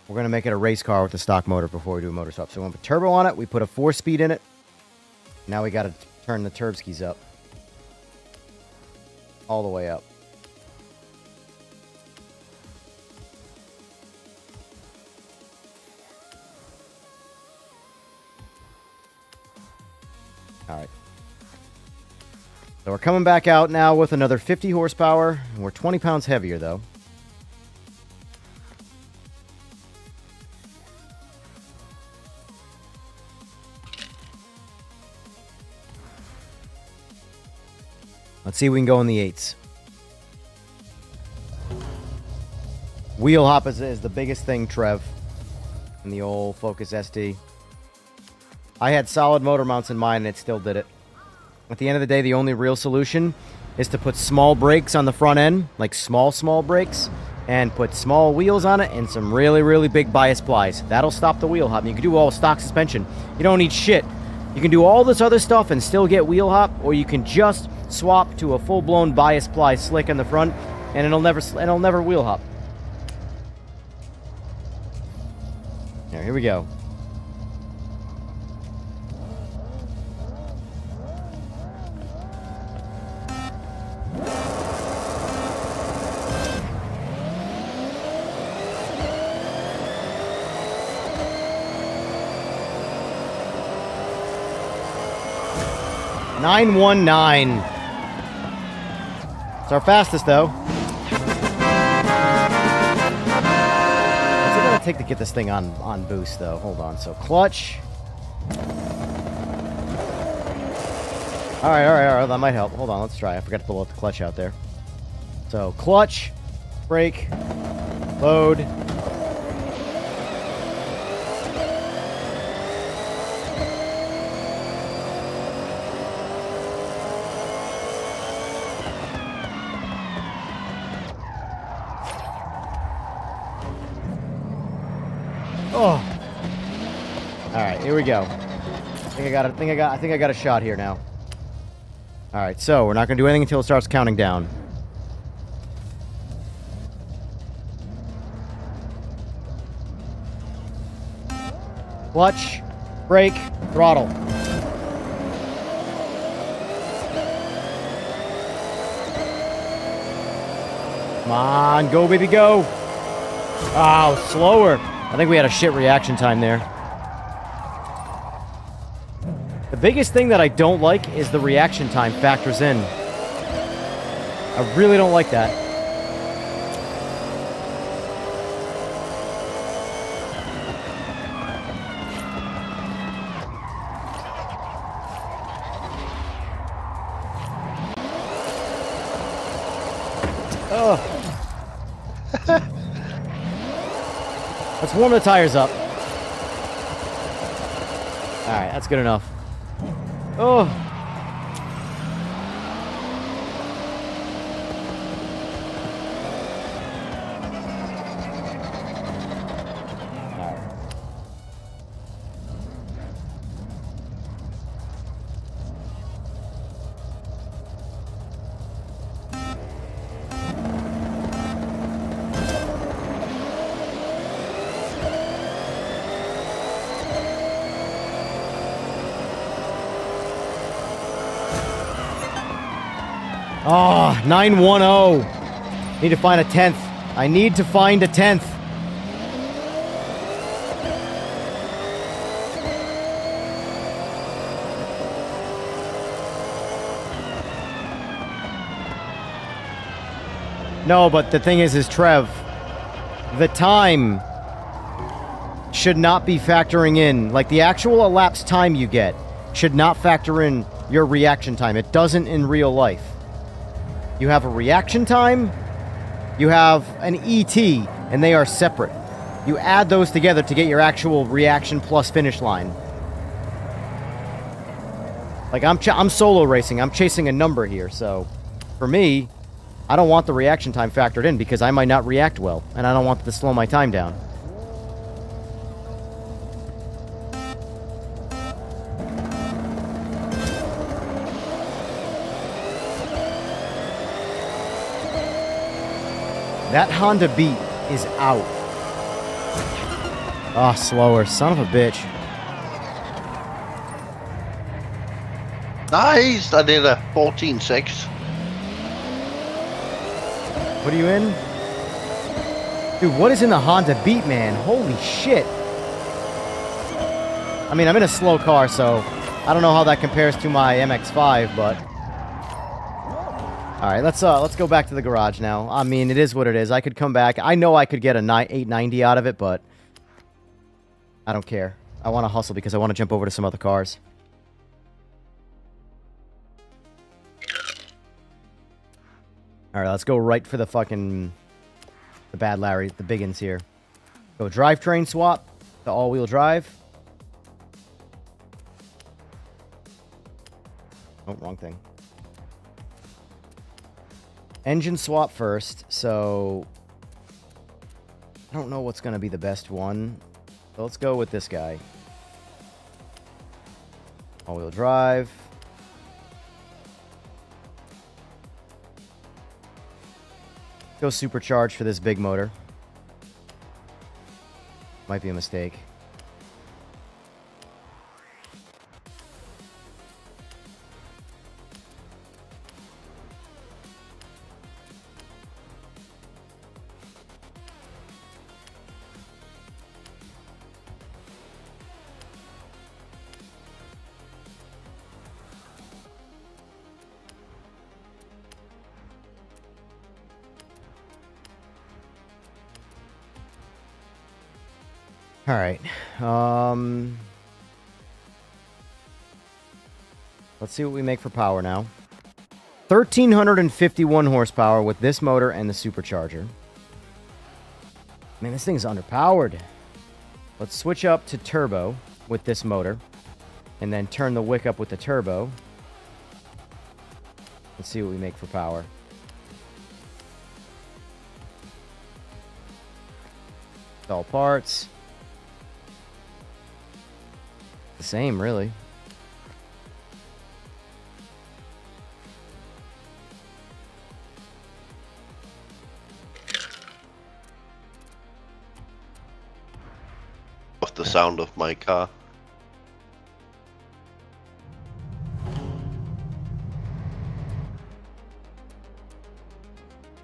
We're going to make it a race car with the stock motor before we do a motor swap. So we want to put turbo on it. We put a 4-speed in it. Now we got to turn the turb skis up. All the way up. All right. So we're coming back out now with another 50 horsepower. We're 20 pounds heavier, though. Let's see if we can go in the 8s. Wheel hop is the biggest thing, Trev, in the old Focus SD. I had solid motor mounts in mine, and it still did it. At the end of the day, the only real solution is to put small brakes on the front end, like small brakes, and put small wheels on it and some really, really big bias plies. That'll stop the wheel hop. And you can do all stock suspension. You don't need shit. You can do all this other stuff and still get wheel hop, or you can just swap to a full-blown bias ply slick in the front, and it'll never wheel hop. Here we go. .919. It's our fastest, though. What's it gonna take to get this thing on boost, though? Hold on. So clutch. All right. That might help. Hold on. Let's try. I forgot to pull out the clutch out there. So clutch, brake, load. Oh. All right, here we go. I think I got a shot here now. All right, so we're not going to do anything until it starts counting down. Clutch, brake, throttle. Come on, go baby, go. Oh, slower. I think we had a shit reaction time there. The biggest thing that I don't like is the reaction time factors in. I really don't like that. Oh. Let's warm the tires up. Alright, that's good enough. Oh. Oh, 910. Need to find a 10th. I need to find a 10th. No, but the thing is Trev, the time should not be factoring in. Like, the actual elapsed time you get should not factor in your reaction time. It doesn't in real life. You have a reaction time, you have an ET, and they are separate. You add those together to get your actual reaction plus finish line. Like, I'm solo racing, I'm chasing a number here, so for me, I don't want the reaction time factored in because I might not react well, and I don't want to slow my time down. That Honda Beat is out. Ah, slower. Son of a bitch. Nice! I did a 14.6. What are you in? Dude, what is in the Honda Beat, man? Holy shit. I mean, I'm in a slow car, so I don't know how that compares to my MX-5, but... Alright, let's go back to the garage now. I mean, it is what it is. I could come back. I know I could get a 890 out of it, but... I don't care. I want to hustle because I want to jump over to some other cars. Alright, let's go right for the fucking... The bad Larry, the biggins here. Go drivetrain swap to all-wheel drive. Oh, wrong thing. Engine swap first, so... I don't know what's going to be the best one. So let's go with this guy. All-wheel drive. Go supercharged for this big motor. Might be a mistake. All right. Let's see what we make for power now. 1,351 horsepower with this motor and the supercharger. Man, this thing's underpowered. Let's switch up to turbo with this motor. And then turn the wick up with the turbo. Let's see what we make for power. All parts. The same, really. Of the sound of my car.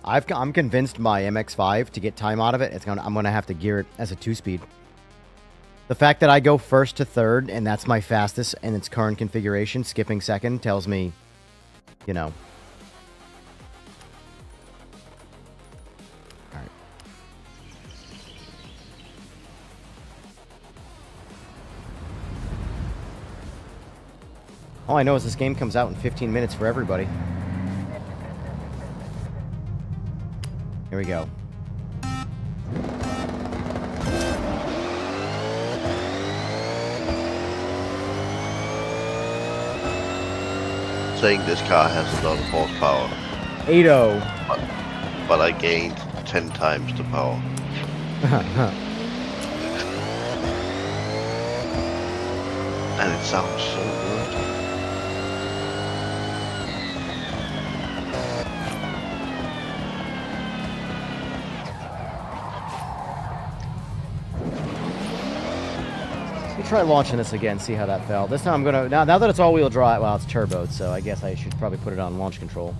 I'm convinced my MX-5 to get time out of it. I'm gonna have to gear it as a 2-speed. The fact that I go first to third and that's my fastest in its current configuration, skipping second, tells me, you know. All right. All I know is this game comes out in 15 minutes for everybody. Here we go. Saying this car has a lot of horsepower. 8.0. But I gained 10 times the power. And it sounds so good. Try launching this again, see how that felt. This time I'm gonna now that it's all-wheel drive. Well, it's turboed, so I guess I should probably put it on launch control.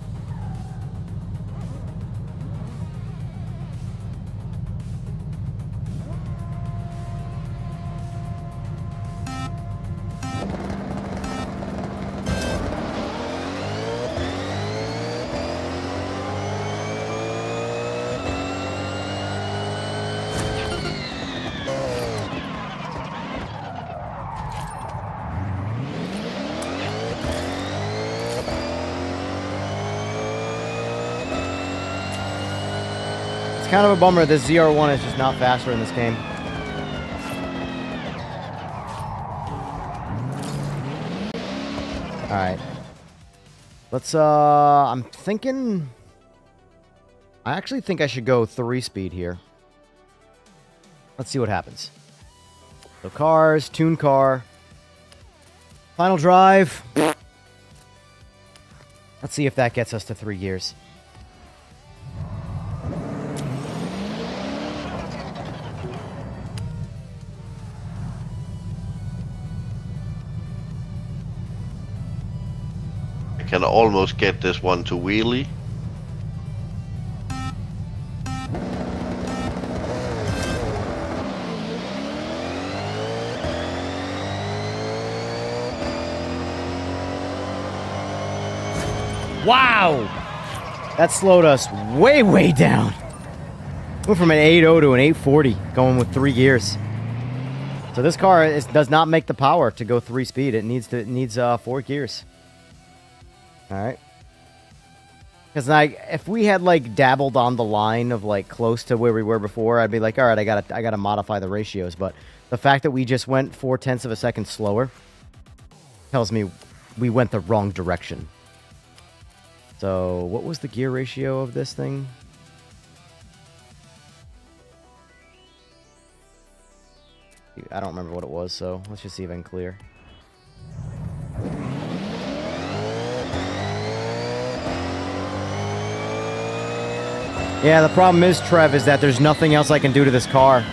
Kind of a bummer this ZR1 is just not faster in this game. Alright. Let's, I'm thinking... I actually think I should go 3-speed here. Let's see what happens. So cars, tune car. Final drive. Let's see if that gets us to 3 gears. can almost get this one to wheelie. Wow! That slowed us way, way down. Went from an 8.0 to an 840, going with 3 gears. So this car does not make the power to go 3-speed. It needs 4 gears. All right. Because if we had like dabbled on the line of like close to where we were before, I'd be like, all right, I gotta modify the ratios. But the fact that we just went 0.4 of a second slower tells me we went the wrong direction. So, what was the gear ratio of this thing? I don't remember what it was, so let's just see if I can clear. Yeah, the problem is, Trev, is that there's nothing else I can do to this car.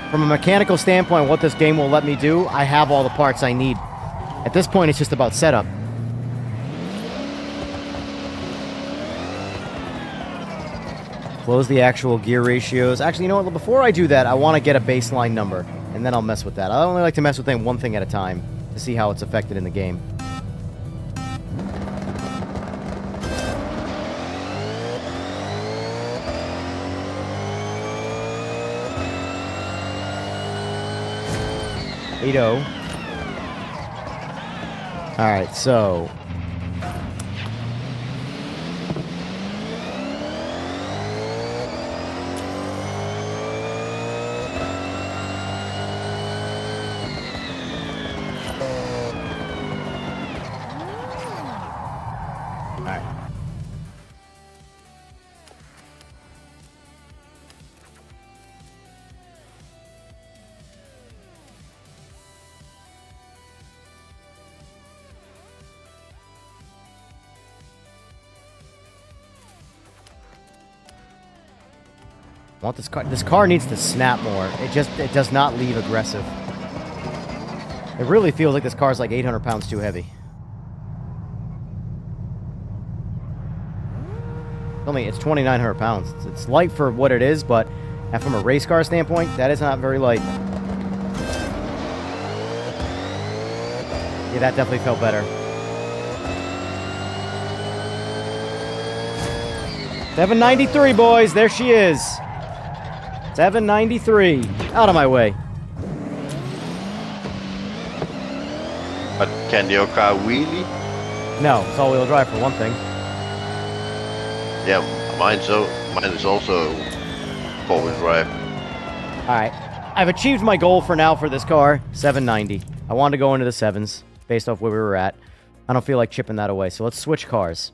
From a mechanical standpoint, what this game will let me do, I have all the parts I need. At this point, it's just about setup. Close the actual gear ratios. Actually, you know what? Before I do that, I want to get a baseline number, and then I'll mess with that. I only like to mess with one thing at a time to see how it's affected in the game. Alright, so... I want this car. This car needs to snap more. It does not leave aggressive. It really feels like this car is like 800 pounds too heavy. It's 2,900 pounds. It's light for what it is, but from a race car standpoint, that is not very light. Yeah, that definitely felt better. 793, boys. There she is. 793. Out of my way. But can your car wheelie? No, it's all-wheel drive for one thing. Yeah, mine is also 4-wheel drive. Alright. I've achieved my goal for now for this car. 790. I wanted to go into the 7s based off where we were at. I don't feel like chipping that away, so let's switch cars.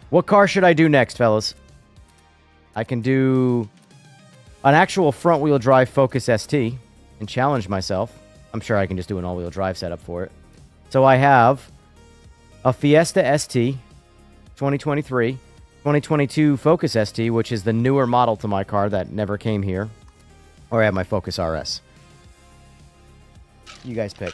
What car should I do next, fellas? I can do an actual front-wheel drive Focus ST and challenge myself. I'm sure I can just do an all-wheel drive setup for it. So I have a Fiesta ST 2023, 2022 Focus ST, which is the newer model to my car that never came here. Or I have my Focus RS. You guys pick.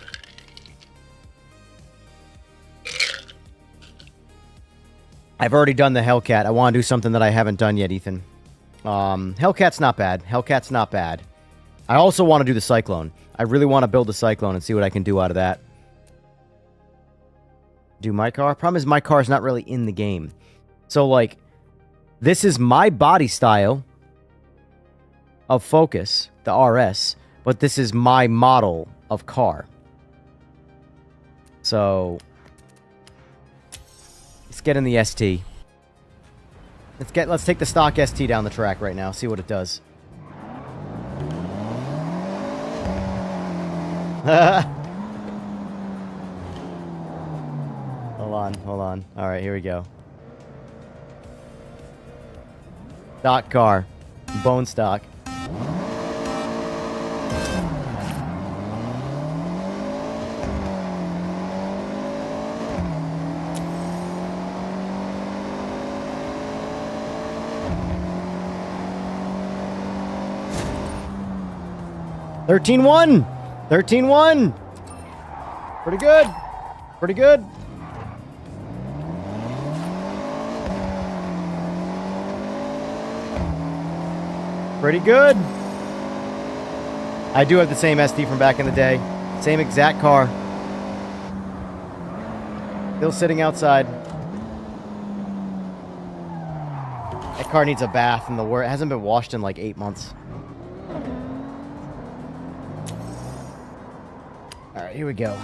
I've already done the Hellcat. I want to do something that I haven't done yet, Ethan. Hellcat's not bad. Hellcat's not bad. I also want to do the Cyclone. I really want to build the Cyclone and see what I can do out of that. Do my car? Problem is my car's not really in the game. So, like, this is my body style of Focus, the RS, but this is my model of car. So, let's get in the ST. Let's take the stock ST down the track right now, see what it does. Hold on. All right, here we go. Stock car. Bone stock. $13.1. Pretty good. Pretty good. Pretty good. I do have the same ST from back in the day. Same exact car. Still sitting outside. That car needs a bath, and it hasn't been washed in like 8 months. All right, here we go.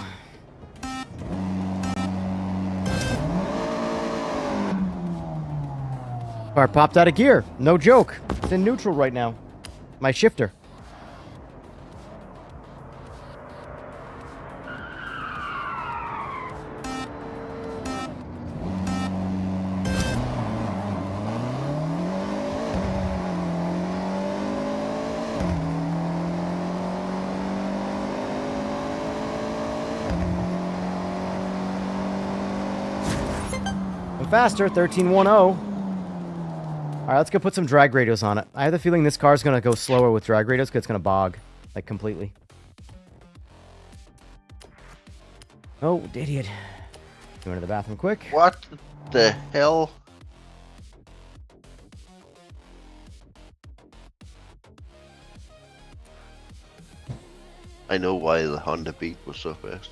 Car popped out of gear. No joke. It's in neutral right now. My shifter. Faster, 1310. All right, let's go put some drag radios on it. I have the feeling this car's going to go slower with drag radios because it's going to bog, like, completely. Oh, idiot. Going to the bathroom quick. What the hell? I know why the Honda Beat was so fast.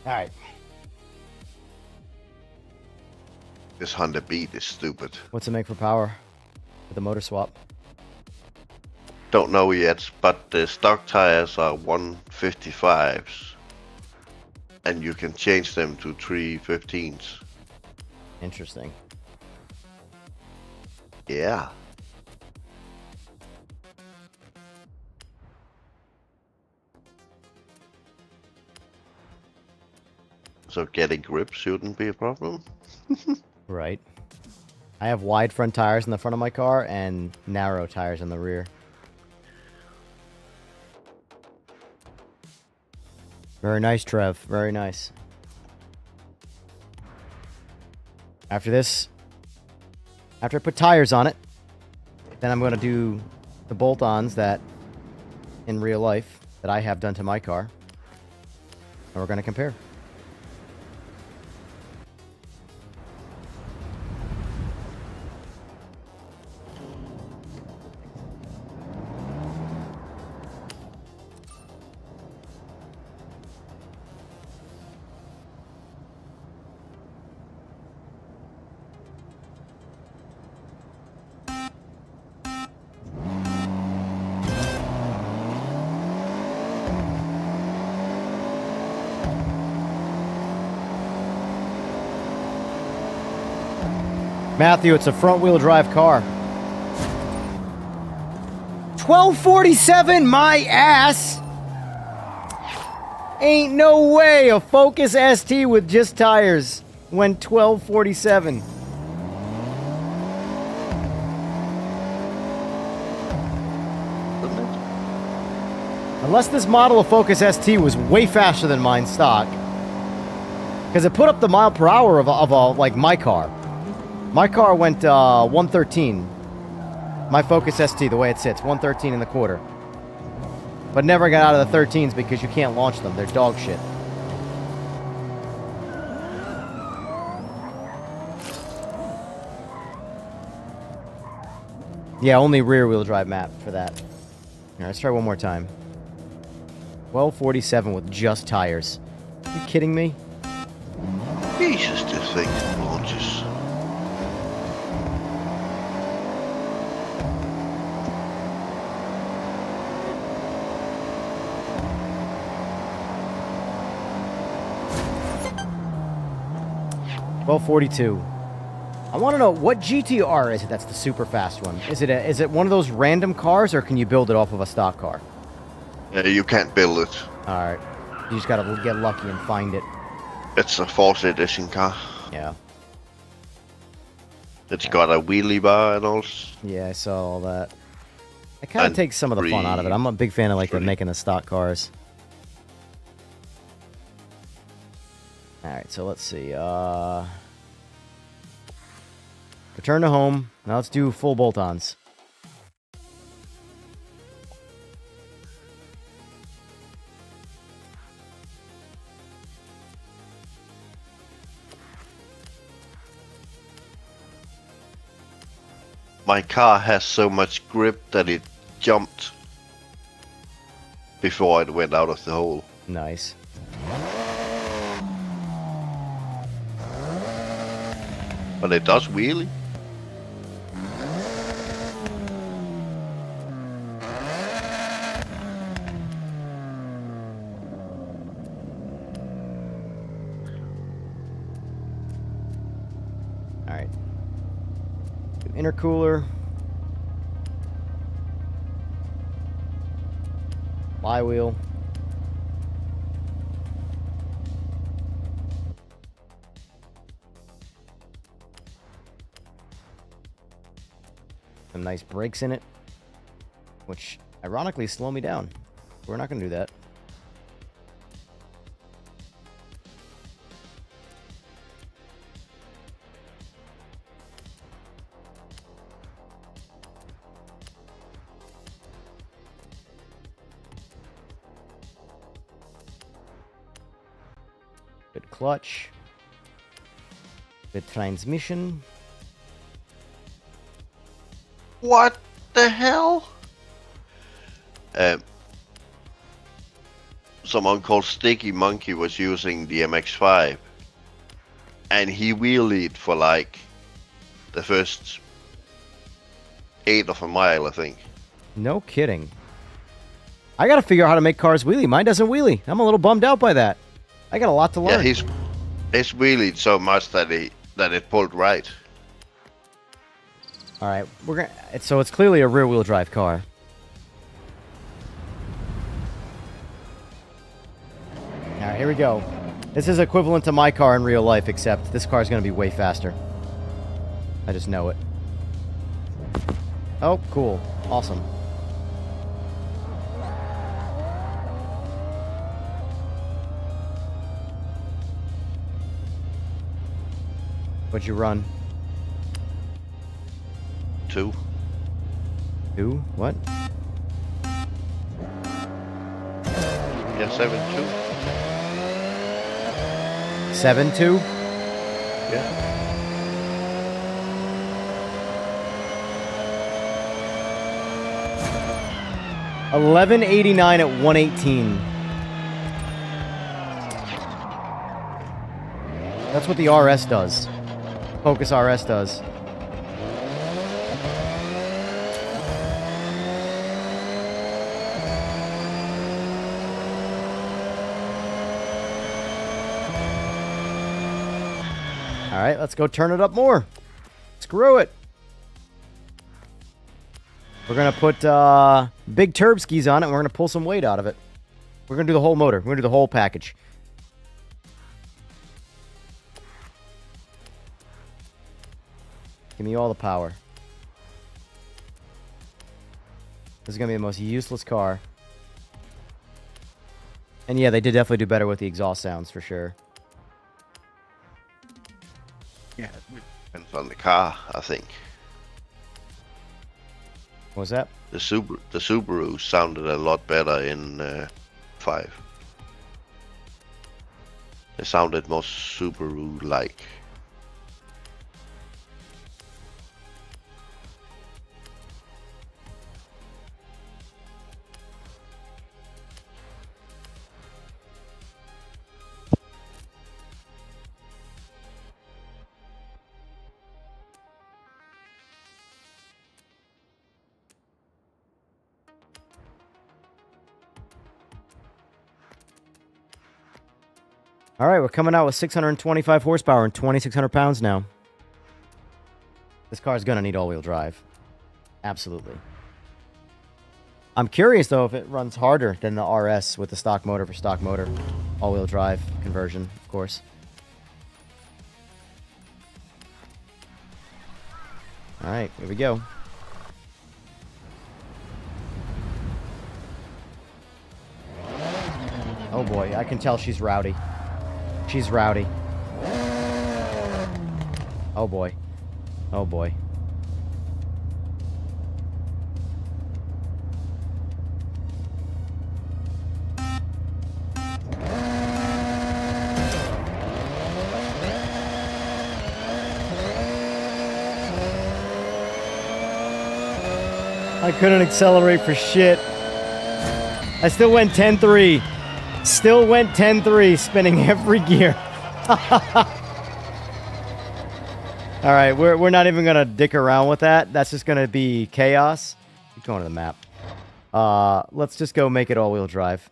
All right. This Honda Beat is stupid. What's it make for power with the motor swap? Don't know yet, but the stock tires are 155s. And you can change them to 315s. Interesting. Yeah. So getting grip shouldn't be a problem. Right. I have wide front tires in the front of my car and narrow tires in the rear. Very nice, Trev. Very nice. After this, after I put tires on it, then I'm going to do the bolt-ons that, in real life, that I have done to my car. And we're going to compare. Matthew, it's a front-wheel drive car. 1247, my ass! Ain't no way a Focus ST with just tires went 1247. Unless this model of Focus ST was way faster than mine stock. Because it put up the mile per hour of like my car. My car went 113. My Focus ST, the way it sits, 113 in the quarter. But never got out of the 13s because you can't launch them. They're dog shit. Yeah, only rear-wheel drive map for that. All right, let's try one more time. 1247 with just tires. Are you kidding me? Jesus, this thing launches. $1242. I'm want to know, what GTR is it that's the super fast one? Is it one of those random cars, or can you build it off of a stock car? You can't build it. Alright. You just gotta get lucky and find it. It's a Forza edition car. Yeah. It's got a wheelie bar and all. Yeah, I saw all that. It kind of takes some of the fun out of it. I'm a big fan of like the making the stock cars. Alright, so let's see. Return to home. Now let's do full bolt-ons. My car has so much grip that it jumped before it went out of the hole. Nice. But it does wheelie. Alright. Intercooler. Flywheel. Some nice brakes in it, which ironically slow me down. We're not going to do that. Good clutch. Good transmission. What the hell? Someone called Sticky Monkey was using the MX-5 and he wheelied for like the first 8 of a mile, I think. No kidding. I gotta figure out how to make cars wheelie. Mine doesn't wheelie. I'm a little bummed out by that. I got a lot to learn. Yeah, he's wheelied so much that it pulled right. All right, so it's clearly a rear-wheel drive car. All right, here we go. This is equivalent to my car in real life, except this car is going to be way faster. I just know it. Oh, cool. Awesome. What'd you run? 2. 2? What? Yeah, 7.2. 7.2? Yeah. $11.89 at 118. That's what the RS does. Focus RS does. All right, let's go turn it up more. Screw it. We're going to put big turb skis on it, and we're going to pull some weight out of it. We're going to do the whole motor. We're going to do the whole package. Give me all the power. This is going to be the most useless car. And yeah, they did definitely do better with the exhaust sounds, for sure. Yeah, it depends on the car, I think. What was that? The Subaru sounded a lot better in 5. They sounded more Subaru-like. All right, we're coming out with 625 horsepower and 2,600 pounds now. This car's gonna need all-wheel drive. Absolutely. I'm curious, though, if it runs harder than the RS with the stock motor for stock motor. All-wheel drive conversion, of course. Alright, here we go. Oh boy, I can tell she's rowdy. She's rowdy. Oh boy. Oh boy. I couldn't accelerate for shit. I still went 10-3. Still went 10-3, spinning every gear. All right, we're not even gonna dick around with that. That's just gonna be chaos. Keep going to the map. Let's just go make it all-wheel drive.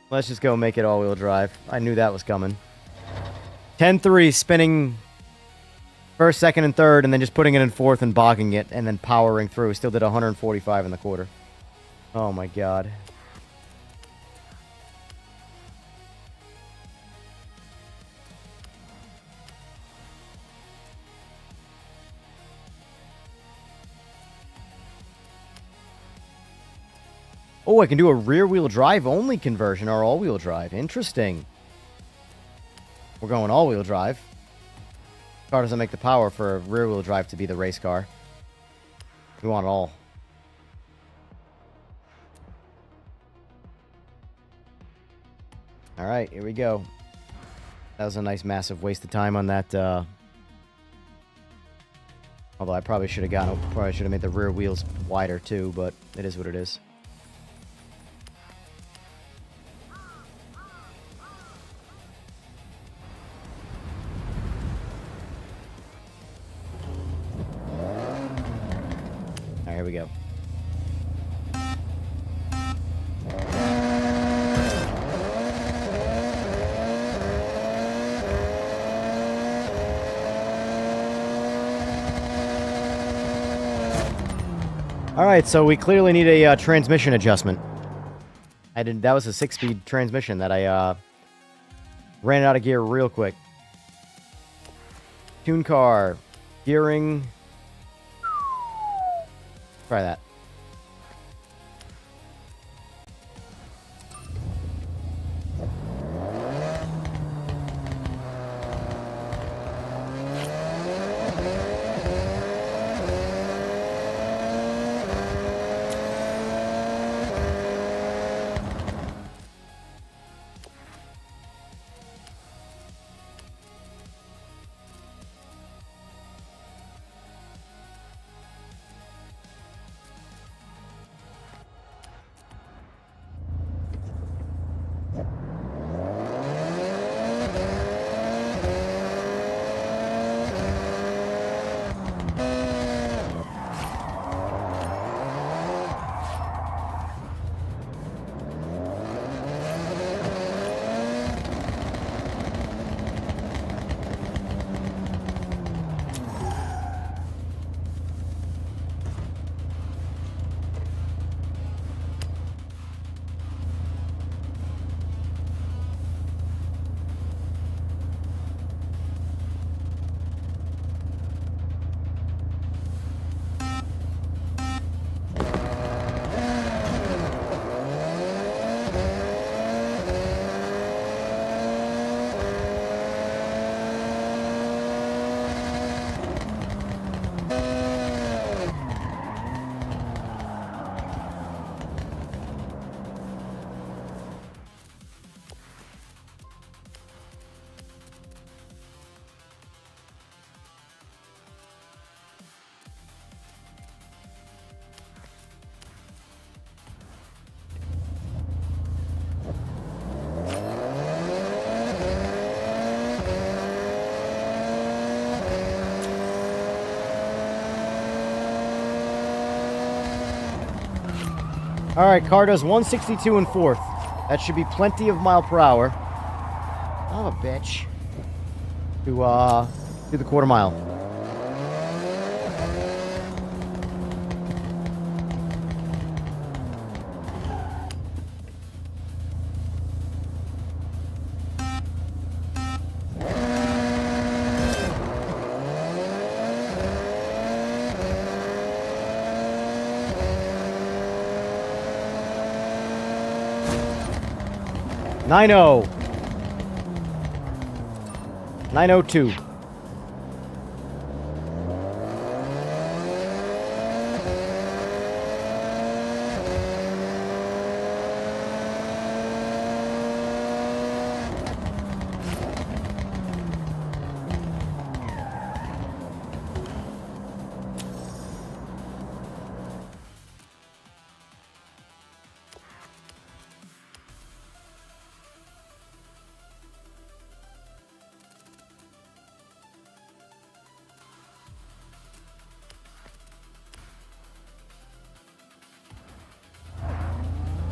Let's just go make it all-wheel drive. I knew that was coming. 10-3, spinning first, second, and third, and then just putting it in fourth and bogging it, and then powering through. Still did 145 in the quarter. Oh my god. Oh, I can do a rear-wheel drive only conversion or all-wheel drive. Interesting. We're going all-wheel drive. Car doesn't make the power for a rear-wheel drive to be the race car. We want it all. All right, here we go. That was a nice massive waste of time on that. Although I probably should have made the rear wheels wider too, but it is what it is. Here we go. All right, so we clearly need a transmission adjustment. That was a 6-speed transmission that I ran out of gear real quick. Tune car, gearing. Try that. All right, car does 162 in fourth. That should be plenty of mile per hour. Oh, a bitch. To do the quarter mile. 90. 902.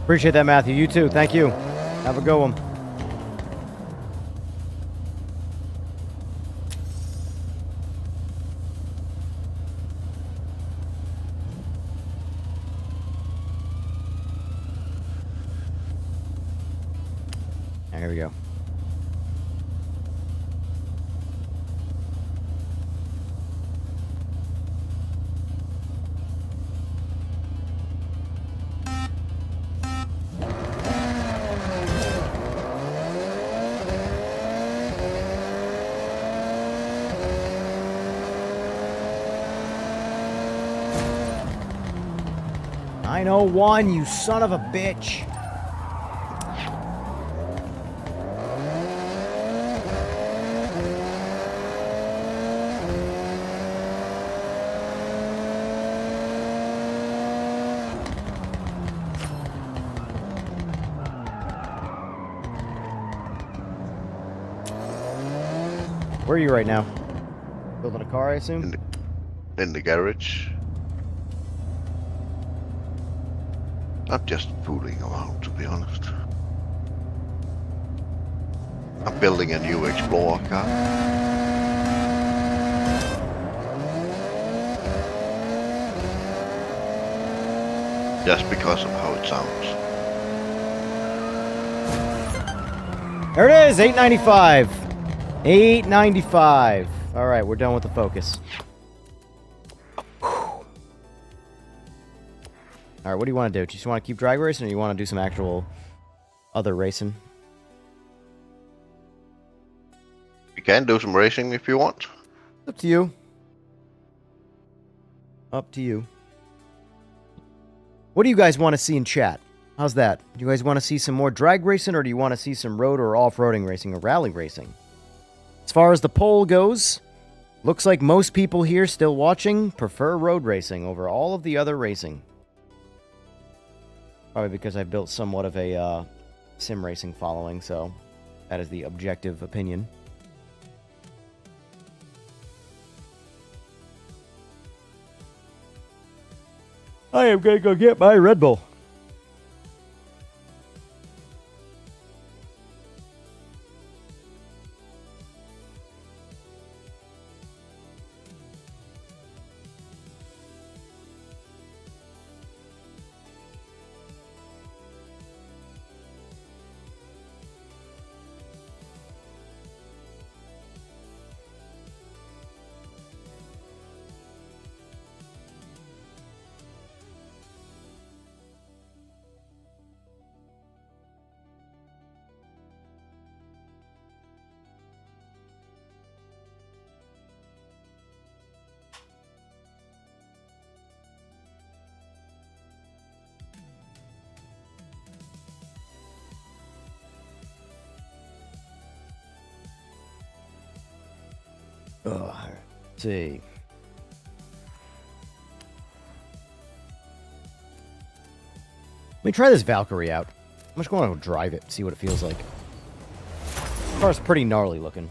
Appreciate that, Matthew. You too. Thank you. Have a good one. There we go. One, you son of a bitch. Where are you right now? Building a car, I assume? In the garage. I'm just fooling around, to be honest. I'm building a new Explorer car. Just because of how it sounds. There it is, 895. 895. All right, we're done with the Focus. All right, what do you want to do? Do you just want to keep drag racing, or you want to do some actual other racing? You can do some racing if you want. Up to you. Up to you. What do you guys want to see in chat? How's that? Do you guys want to see some more drag racing, or do you want to see some road or off-roading racing or rally racing? As far as the poll goes, looks like most people here still watching prefer road racing over all of the other racing. Probably because I've built somewhat of a sim racing following, so that is the objective opinion. I am going to go get my Red Bull. Let's see. Let me try this Valkyrie out. I'm just going to drive it, see what it feels like. The car's pretty gnarly looking.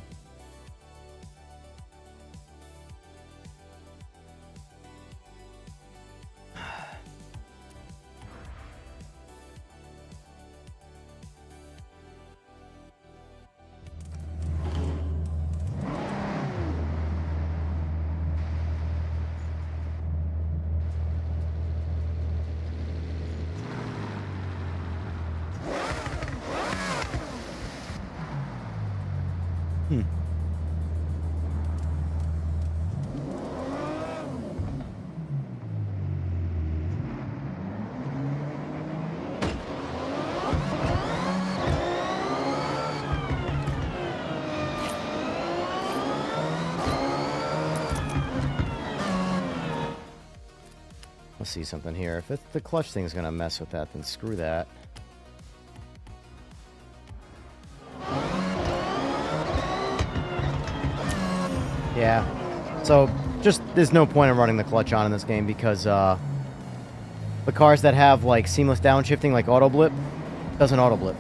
see something here. If the clutch thing's gonna mess with that, then screw that. Yeah. So, just, there's no point in running the clutch on in this game because, the cars that have, like, seamless downshifting, like auto blip, doesn't auto blip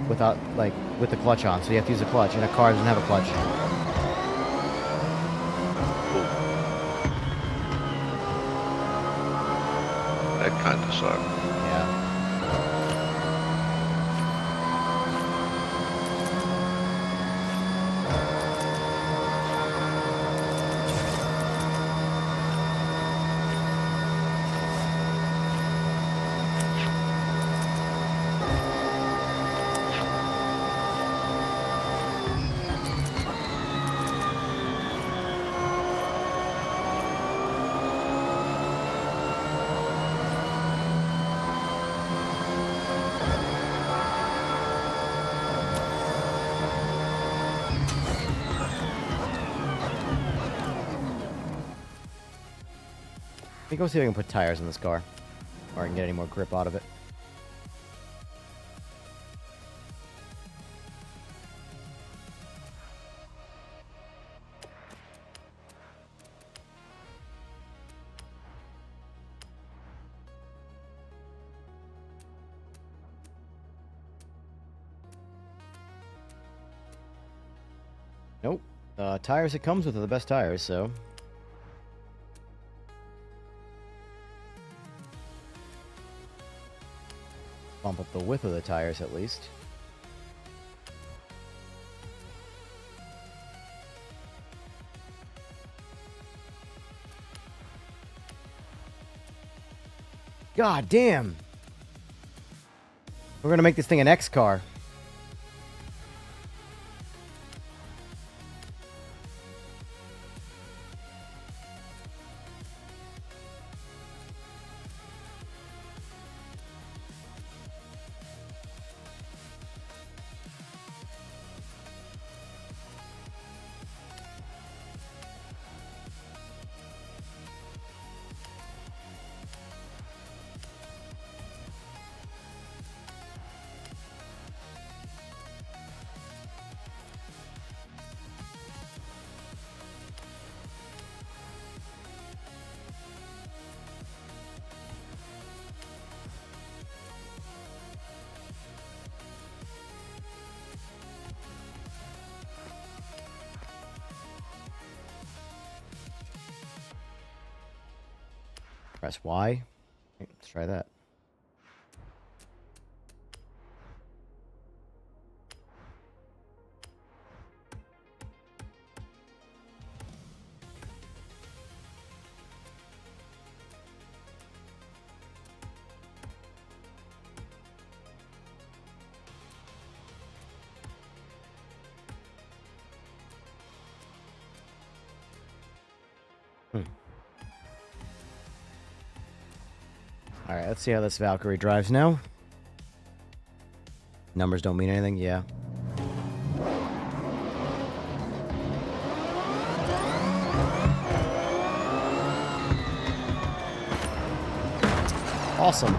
without, like, with the clutch on. So you have to use a clutch, and a car doesn't have a clutch. That kind of sucks. Yeah. Let me go see if I can put tires in this car. Or I can get any more grip out of it. Nope. Tires it comes with are the best tires, so... bump up the width of the tires at least. God damn! We're gonna make this thing an X car. Press Y. Okay, let's try that. Alright, let's see how this Valkyrie drives now. Numbers don't mean anything, yeah. Awesome.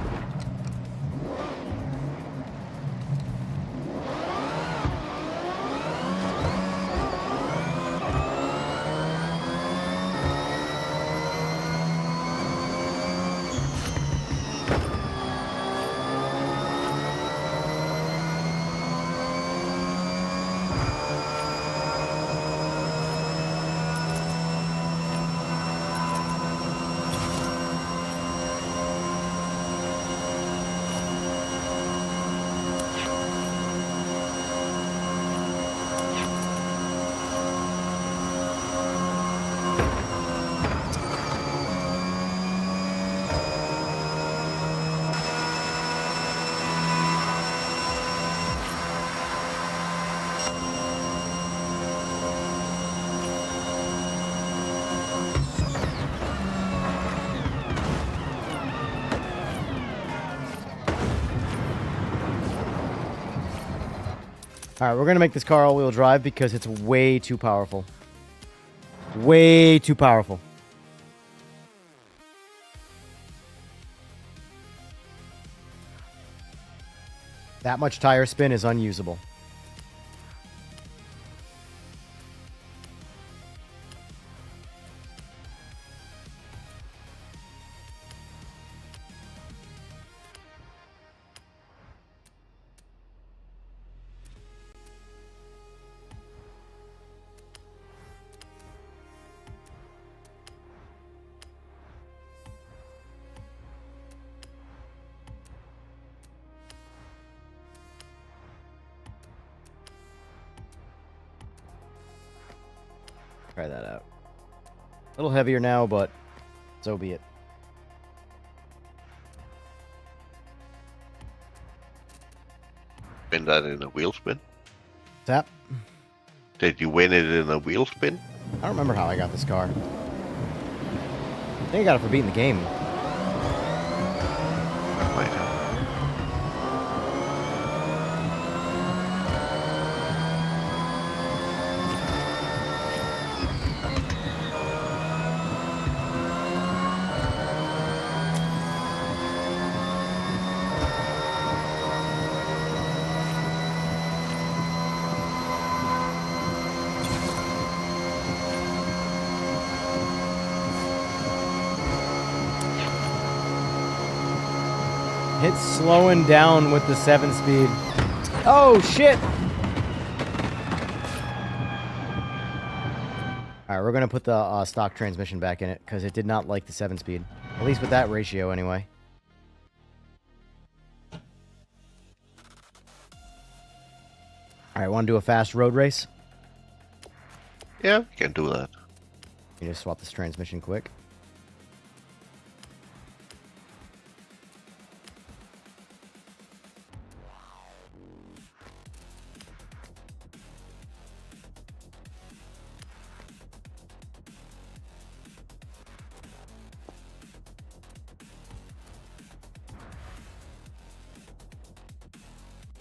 Alright, we're going to make this car all-wheel drive because it's way too powerful. Way too powerful. That much tire spin is unusable. Try that out. A little heavier now, but so be it. Win that in a wheel spin? Tap. Did you win it in a wheel spin? I don't remember how I got this car. I think I got it for beating the game. I might have. It's slowing down with the 7-speed. Oh, shit! Alright, we're going to put the stock transmission back in it, because it did not like the 7-speed. At least with that ratio, anyway. Alright, want to do a fast road race? Yeah, we can do that. You just swap this transmission quick.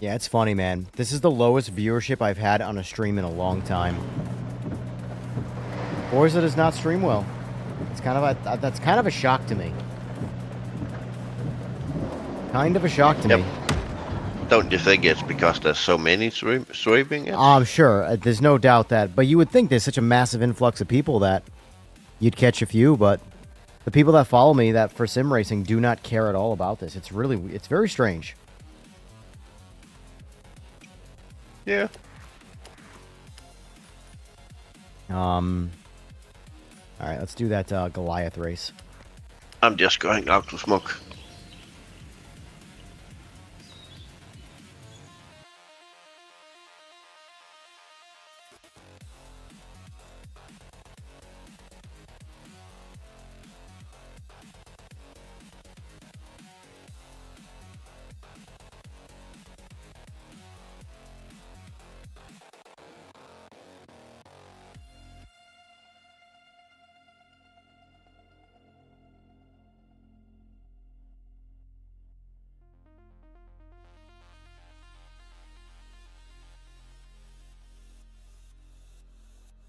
Yeah, it's funny, man. This is the lowest viewership I've had on a stream in a long time. Forza does not stream well. It's kind of that's kind of a shock to me. Kind of a shock to me. Don't you think it's because there's so many streaming it? I'm sure. There's no doubt that. But you would think there's such a massive influx of people that you'd catch a few. But the people that follow me that for sim racing do not care at all about this. It's very strange. Yeah. All right, let's do that Goliath race. I'm just going out to smoke.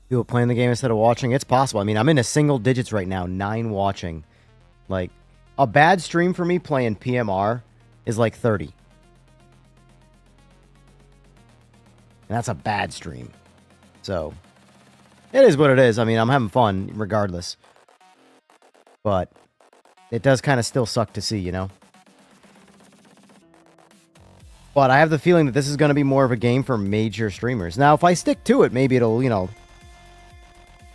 People playing the game instead of watching. It's possible. I mean, I'm in a single digits right now. 9 watching. Like, a bad stream for me playing PMR is like 30. And that's a bad stream. So, it is what it is. I mean, I'm having fun regardless. But it does kind of still suck to see, you know? But I have the feeling that this is going to be more of a game for major streamers. Now, if I stick to it, maybe it'll, you know,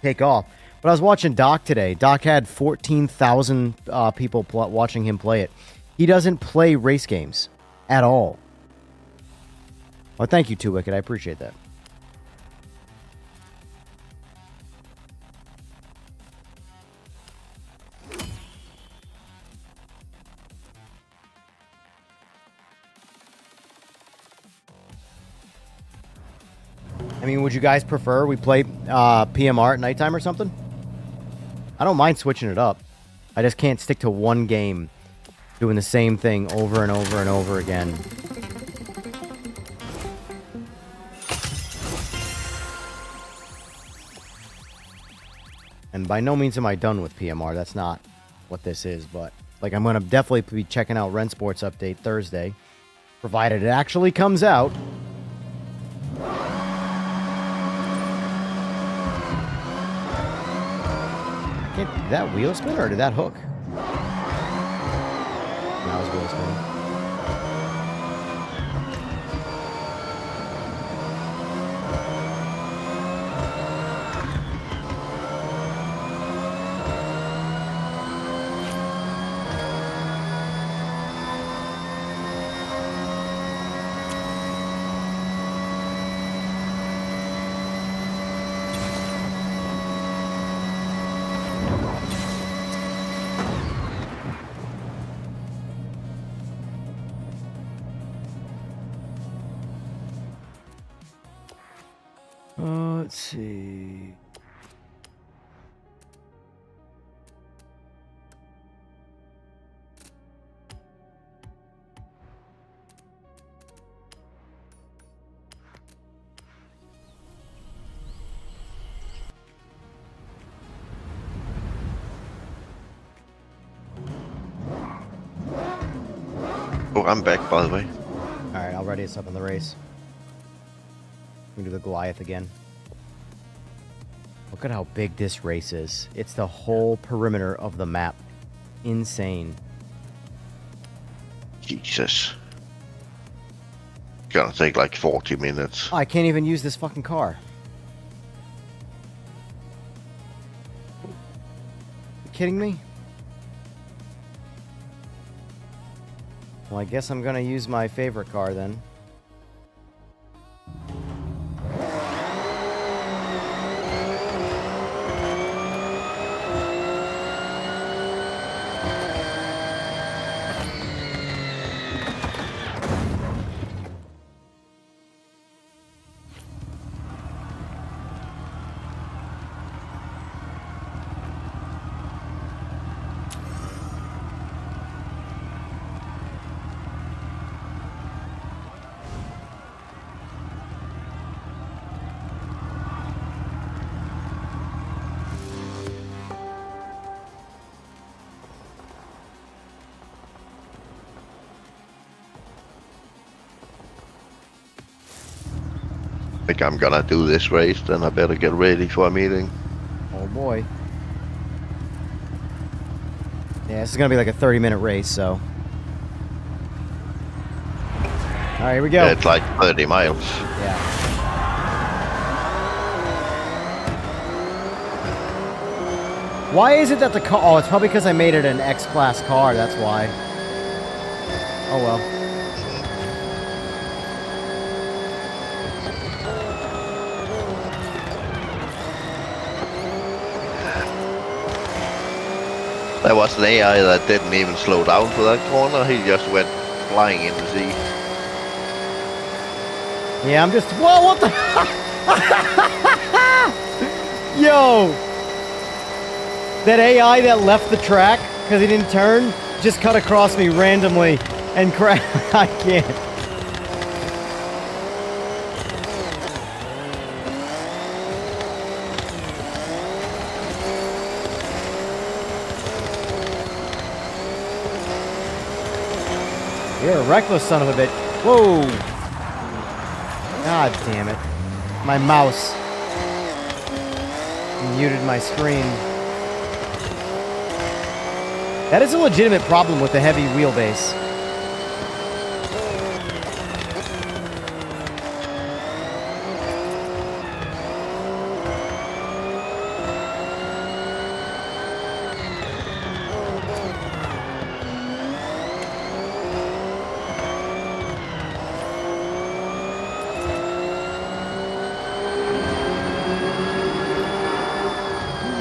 take off. But I was watching Doc today. Doc had 14,000 people watching him play it. He doesn't play race games at all. Well, thank you, Too Wicked. I appreciate that. I mean, would you guys prefer we play PMR at nighttime or something? I don't mind switching it up. I just can't stick to one game doing the same thing over and over and over again. And by no means am I done with PMR. That's not what this is, but like I'm going to definitely be checking out Ren Sports Update Thursday. Provided it actually comes out. Did that wheel spin or did that hook? That was wheel spin. Let's see. Oh, I'm back, by the way. Alright, I'll ready us up in the race. We can do the Goliath again. Look at how big this race is. It's the whole perimeter of the map. Insane. Jesus. Gonna take like 40 minutes. Oh, I can't even use this fucking car. You kidding me? Well, I guess I'm gonna use my favorite car then. I think I'm gonna do this race, then I better get ready for a meeting. Oh boy. Yeah, this is gonna be like a 30-minute race, so. Alright, here we go. Yeah, it's like 30 miles. Yeah. Why is it that the car... Oh, it's probably because I made it an X-Class car, that's why. Oh well. There was an AI that didn't even slow down for that corner, he just went flying in the sea. Yeah, I'm just... Whoa, what the... Yo! That AI that left the track because he didn't turn just cut across me randomly and crashed. I can't. You're a reckless son of a bitch. Whoa! God damn it. My mouse muted my screen. That is a legitimate problem with the heavy wheelbase.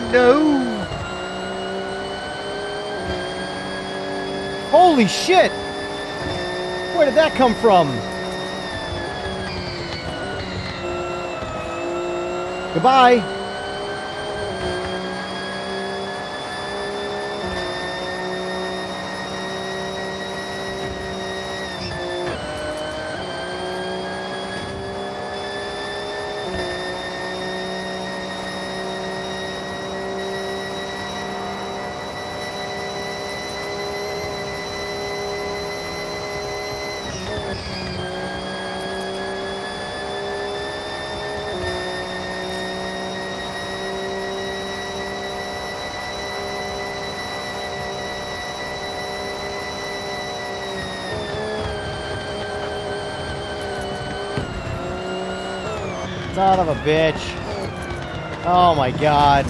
No! Holy shit! Where did that come from? Goodbye! Son of a bitch. Oh my god.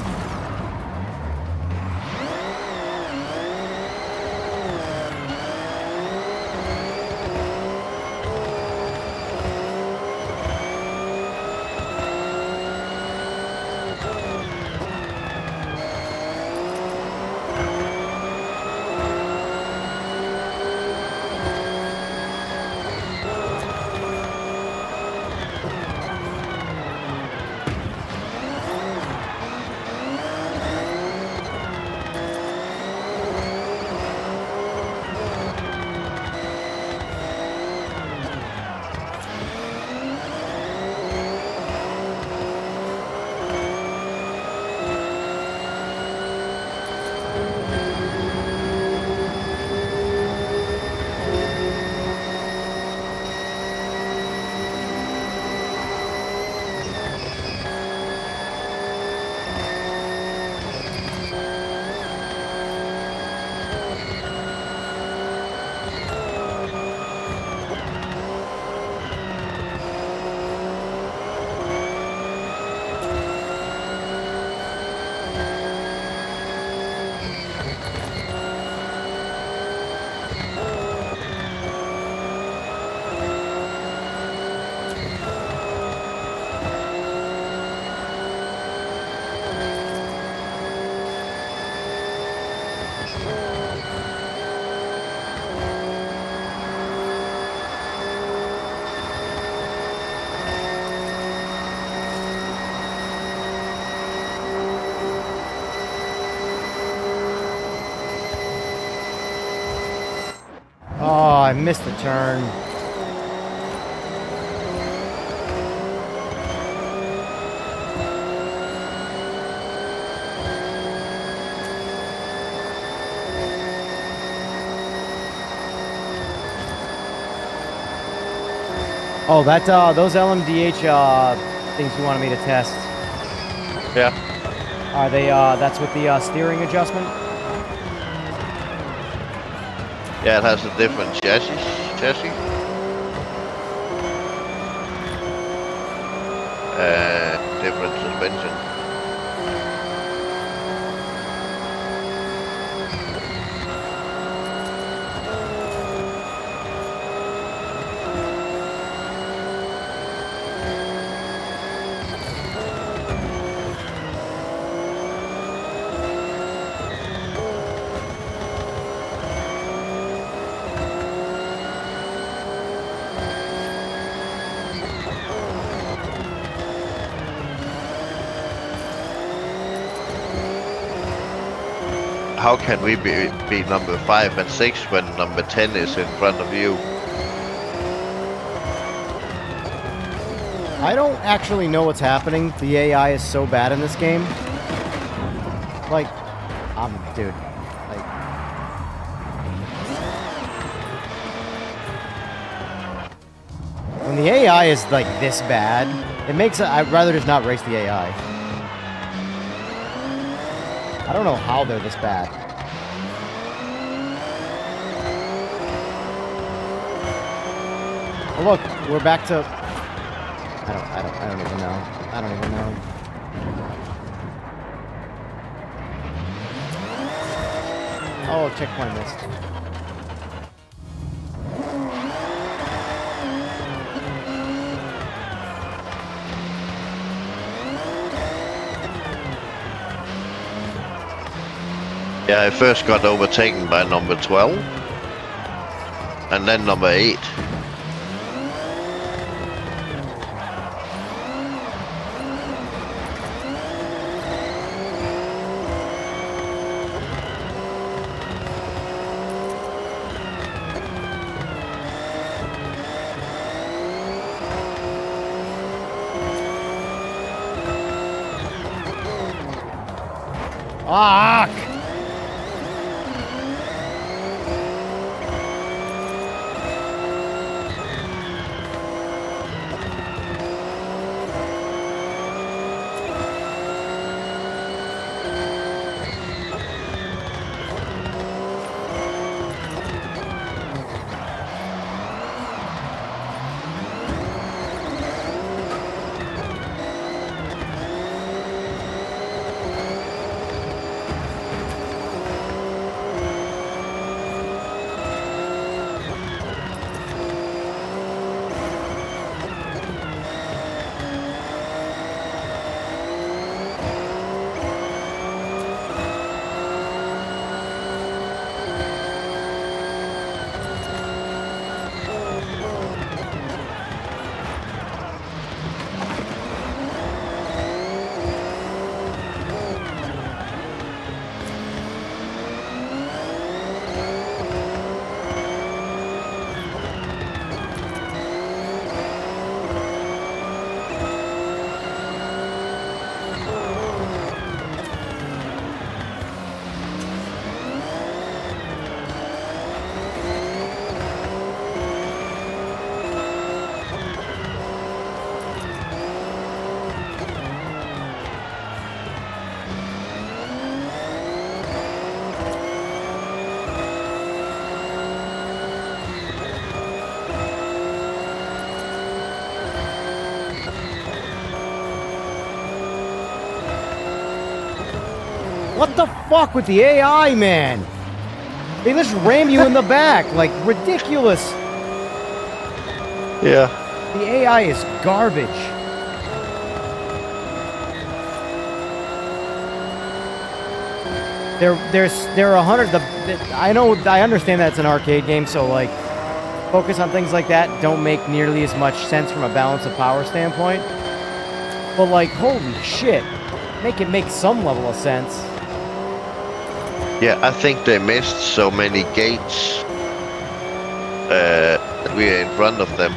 Oh, I missed the turn. Oh, that those LMDH things you wanted me to test. Yeah. Are they? That's with the steering adjustment. Yeah, it has a different chassis. Different suspension. How can we be number 5 and 6 when number 10 is in front of you? I don't actually know what's happening. The AI is so bad in this game. Like, dude. Like, when the AI is like this bad, it makes I'd rather just not race the AI. I don't know how they're this bad. Oh, look, we're back to. I don't even know. I don't even know. Oh, checkpoint missed. Yeah, I first got overtaken by number 12. And then number 8. Fuck! What the fuck with the AI, man? They just ram you in the back, like ridiculous. Yeah. The AI is garbage. There are 100. I understand that it's an arcade game, so like, focus on things like that don't make nearly as much sense from a balance of power standpoint. But like, holy shit, make it make some level of sense. Yeah, I think they missed so many gates that we are in front of them.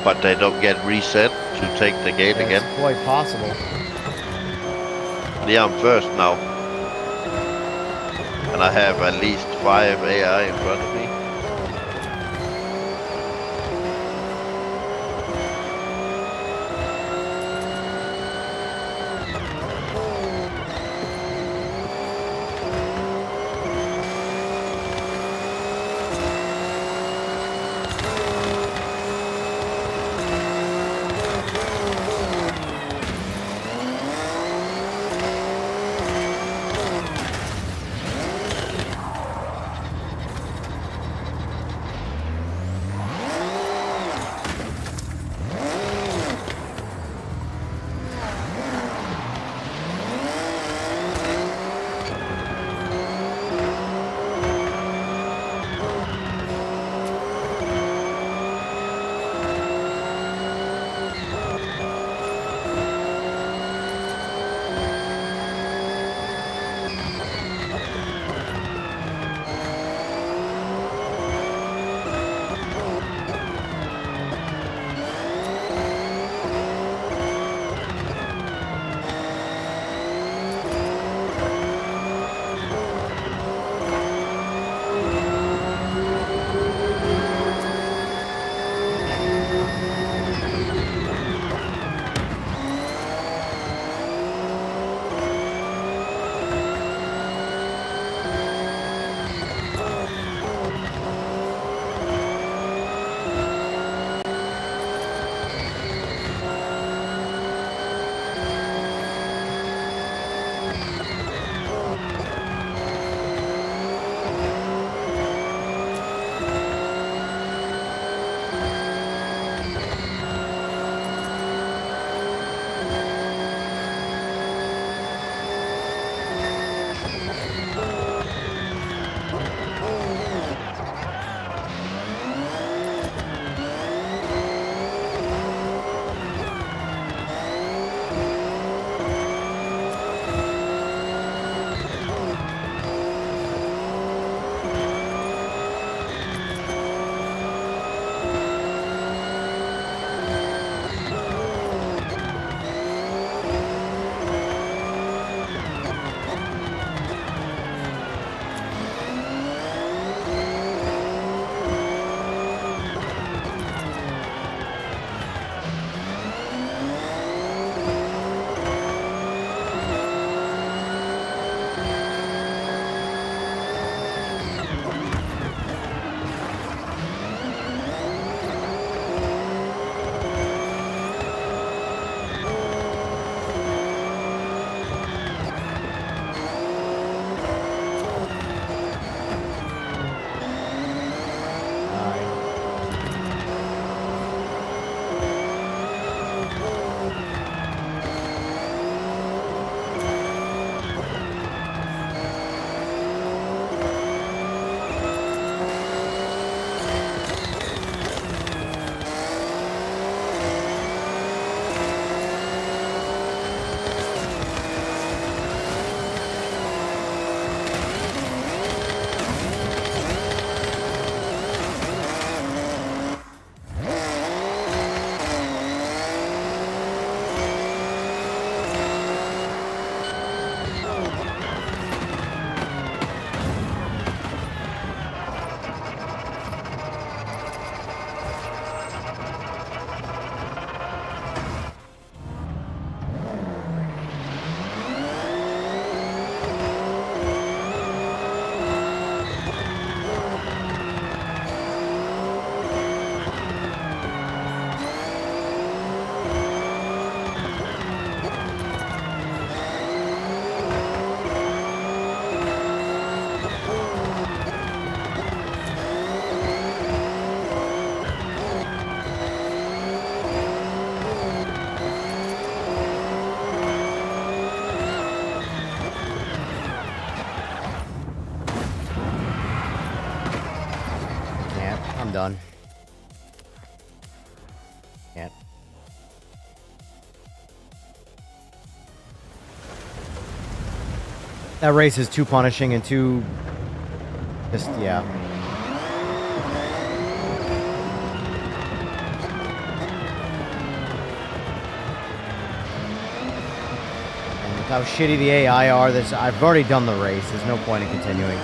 But they don't get reset to take the gate Yeah, again. it's quite possible. Yeah, I'm first now. And I have at least 5 AI in front of me. Can't. That race is too punishing and too... just, yeah. And with how shitty the AI are, I've already done the race. There's no point in continuing.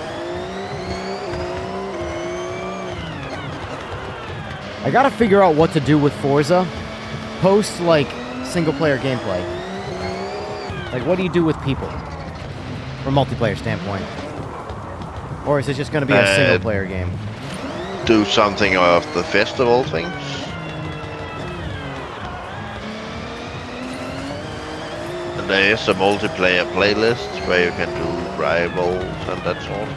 I gotta figure out what to do with Forza post, like, single-player gameplay. Like, what do you do with people? From a multiplayer standpoint. Or is it just gonna be a single-player game? Do something of the festival things. And there is a multiplayer playlist where you can do rivals and that sort.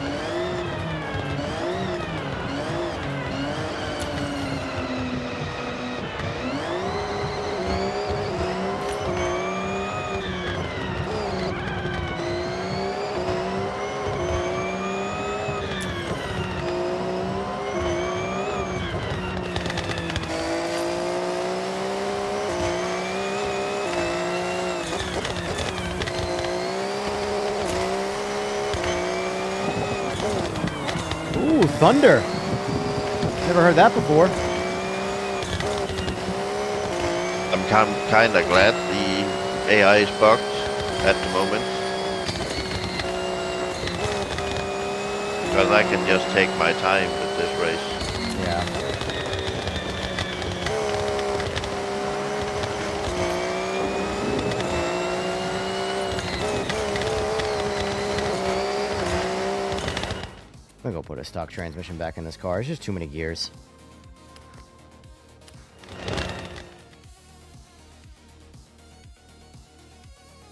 Ooh, thunder. Never heard that before. I'm kind of glad the AI is bugged at the moment. Because I can just take my time with this race. Yeah. I'm gonna go put a stock transmission back in this car. It's just too many gears.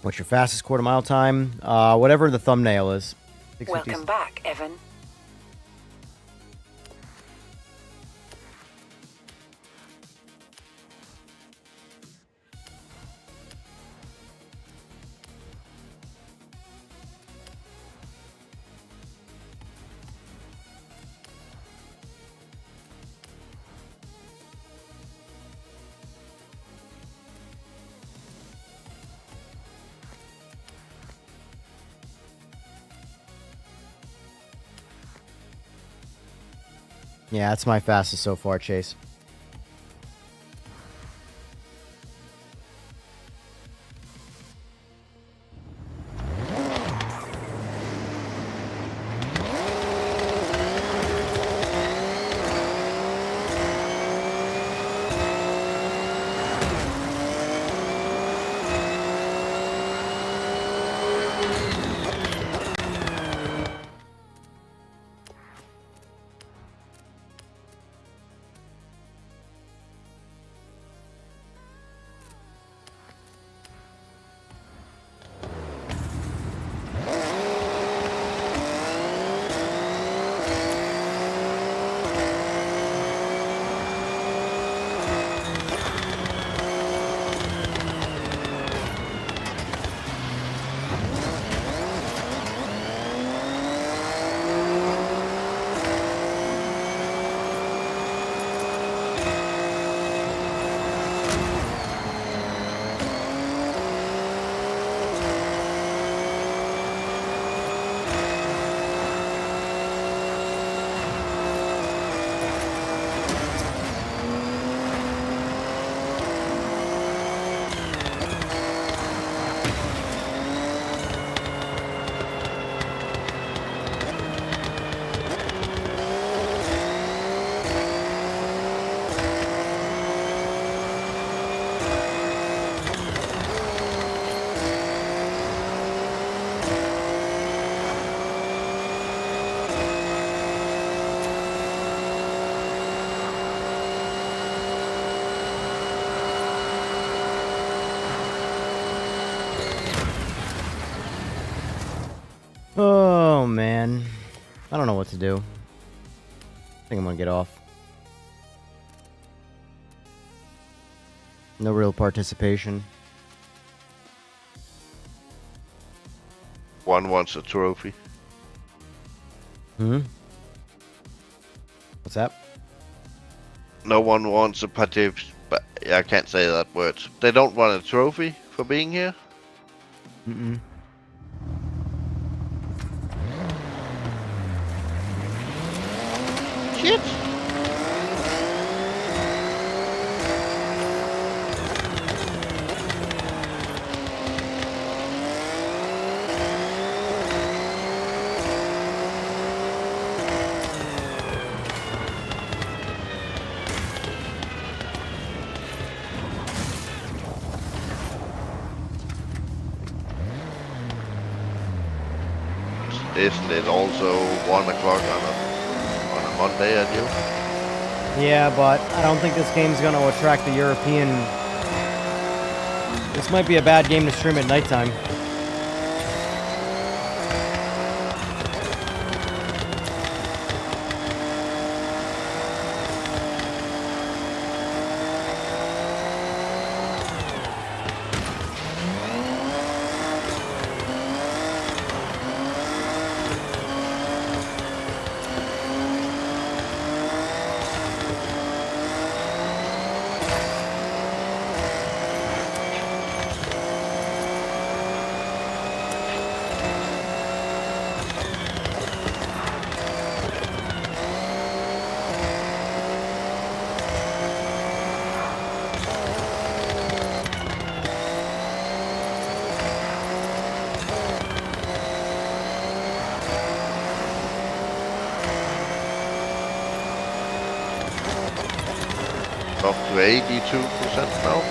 What's your fastest quarter mile time? Whatever the thumbnail is. 650. Welcome back, Evan. Yeah, that's my fastest so far, Chase. Oh, man. I don't know what to do. I think I'm gonna get off. No real participation. One wants a trophy. Hmm? What's that? No one wants a but I can't say that word. They don't want a trophy for being here. Mm-mm. Shit! Isn't it also 1 o'clock on a Monday at you? Yeah, but I don't think this game's going to attract the European. This might be a bad game to stream at nighttime. Up to 82% now.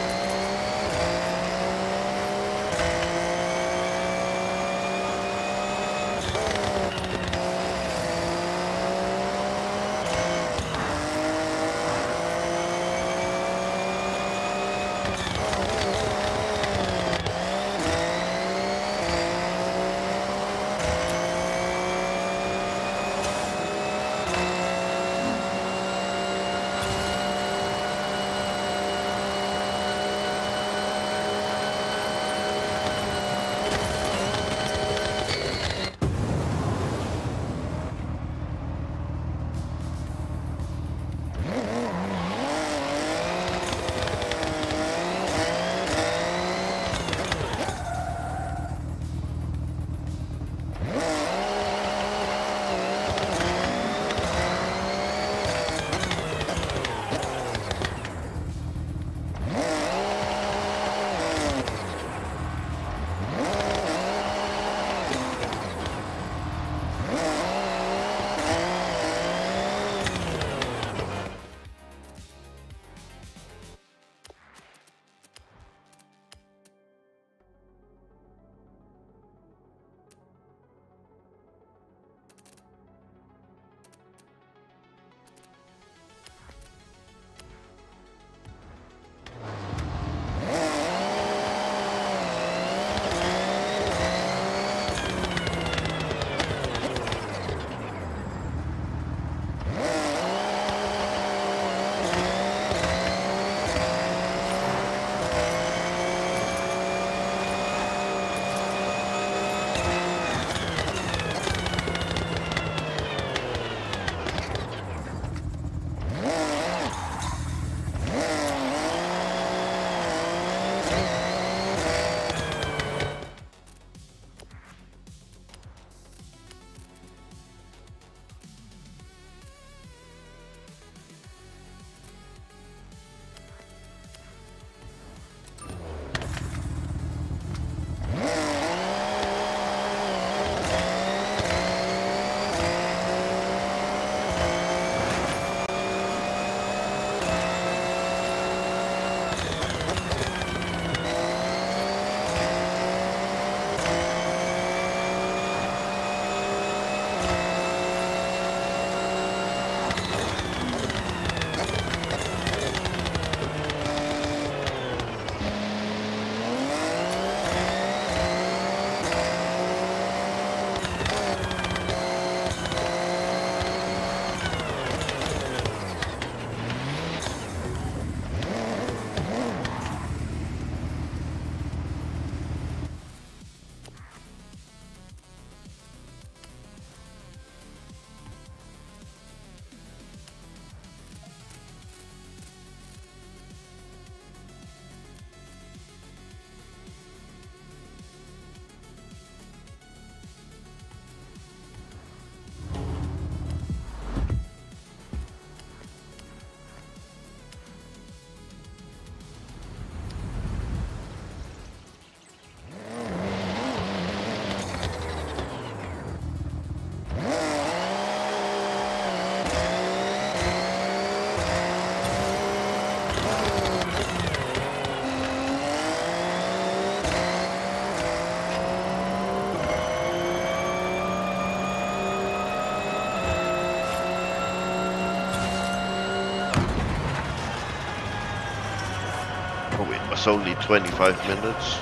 was only 25 minutes.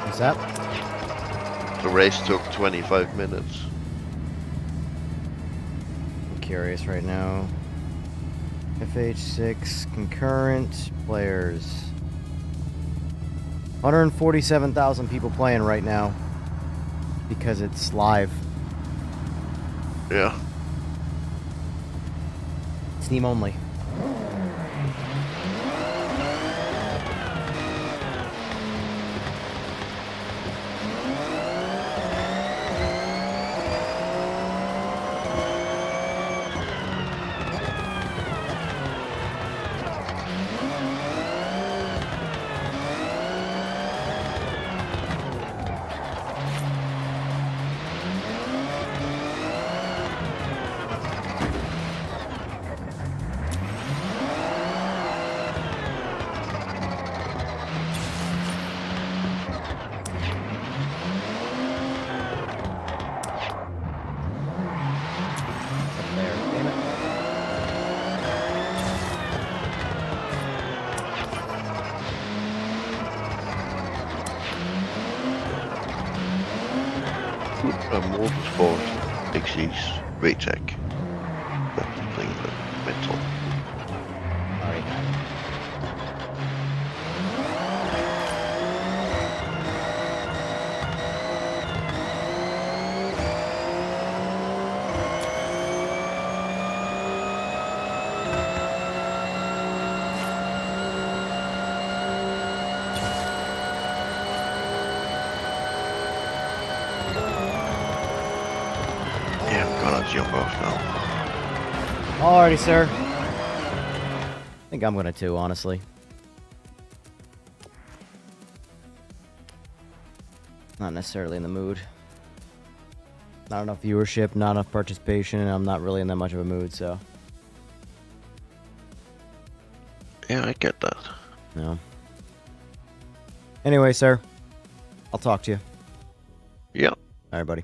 What's that? The race took 25 minutes. I'm curious right now. FH6 concurrent players. 147,000 people playing right now because it's live. Yeah. Steam only. Motorsport Dixie's VTEC. That thing, the metal. Yeah, I'm gonna jump off now. Alrighty, sir. I think I'm gonna too, honestly. Not necessarily in the mood. Not enough viewership, not enough participation, and I'm not really in that much of a mood, so. Yeah, I get that. No. Anyway, sir. I'll talk to you. Yeah. Alright, buddy.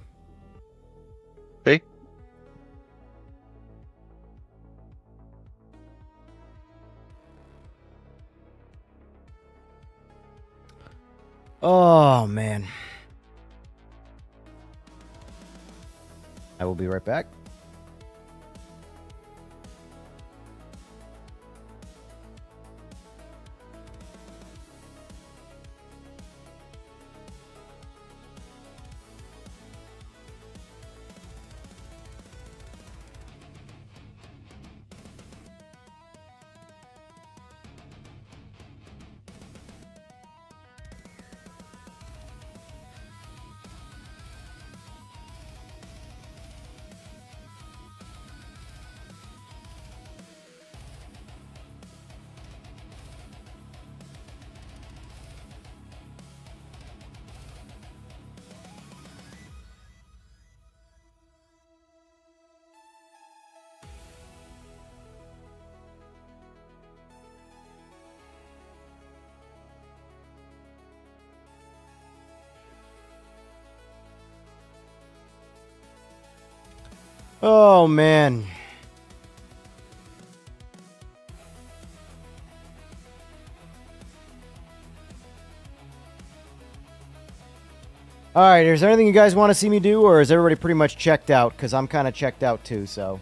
Hey. Oh, man. I will be right back. Oh, man. Alright, is there anything you guys want to see me do, or is everybody pretty much checked out? Because I'm kind of checked out too, so.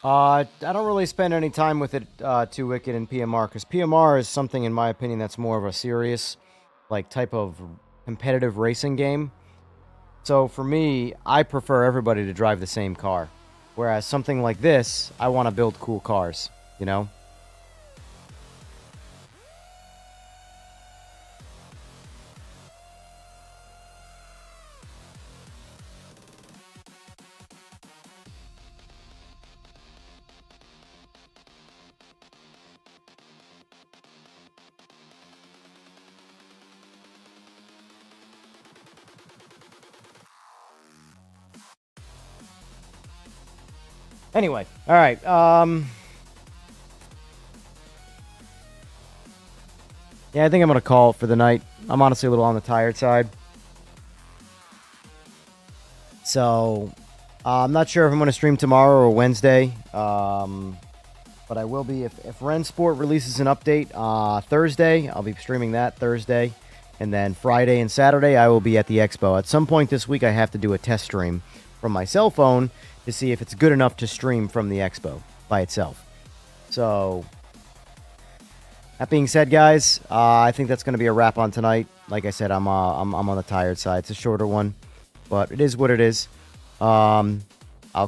I don't really spend any time with it too wicked in PMR, because PMR is something, in my opinion, that's more of a serious, like, type of competitive racing game. So for me, I prefer everybody to drive the same car. Whereas something like this, I want to build cool cars, you know? Anyway, all right. Yeah, I think I'm going to call it for the night. I'm honestly a little on the tired side. So, I'm not sure if I'm going to stream tomorrow or Wednesday. But I will be. If Ren Sport releases an update Thursday, I'll be streaming that Thursday. And then Friday and Saturday, I will be at the expo. At some point this week, I have to do a test stream from my cell phone to see if it's good enough to stream from the expo by itself. So, that being said, guys, I think that's going to be a wrap on tonight. Like I said, I'm on the tired side. It's a shorter one, but it is what it is. I'll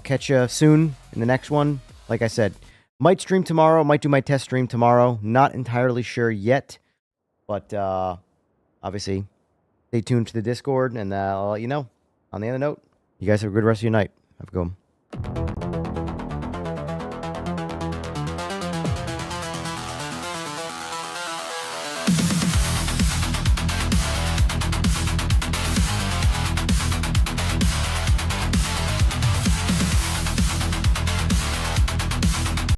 catch you soon in the next one. Like I said, might stream tomorrow. Might do my test stream tomorrow. Not entirely sure yet, but obviously, stay tuned to the Discord, and I'll let you know. On the other note, you guys have a good rest of your night. Have a good one.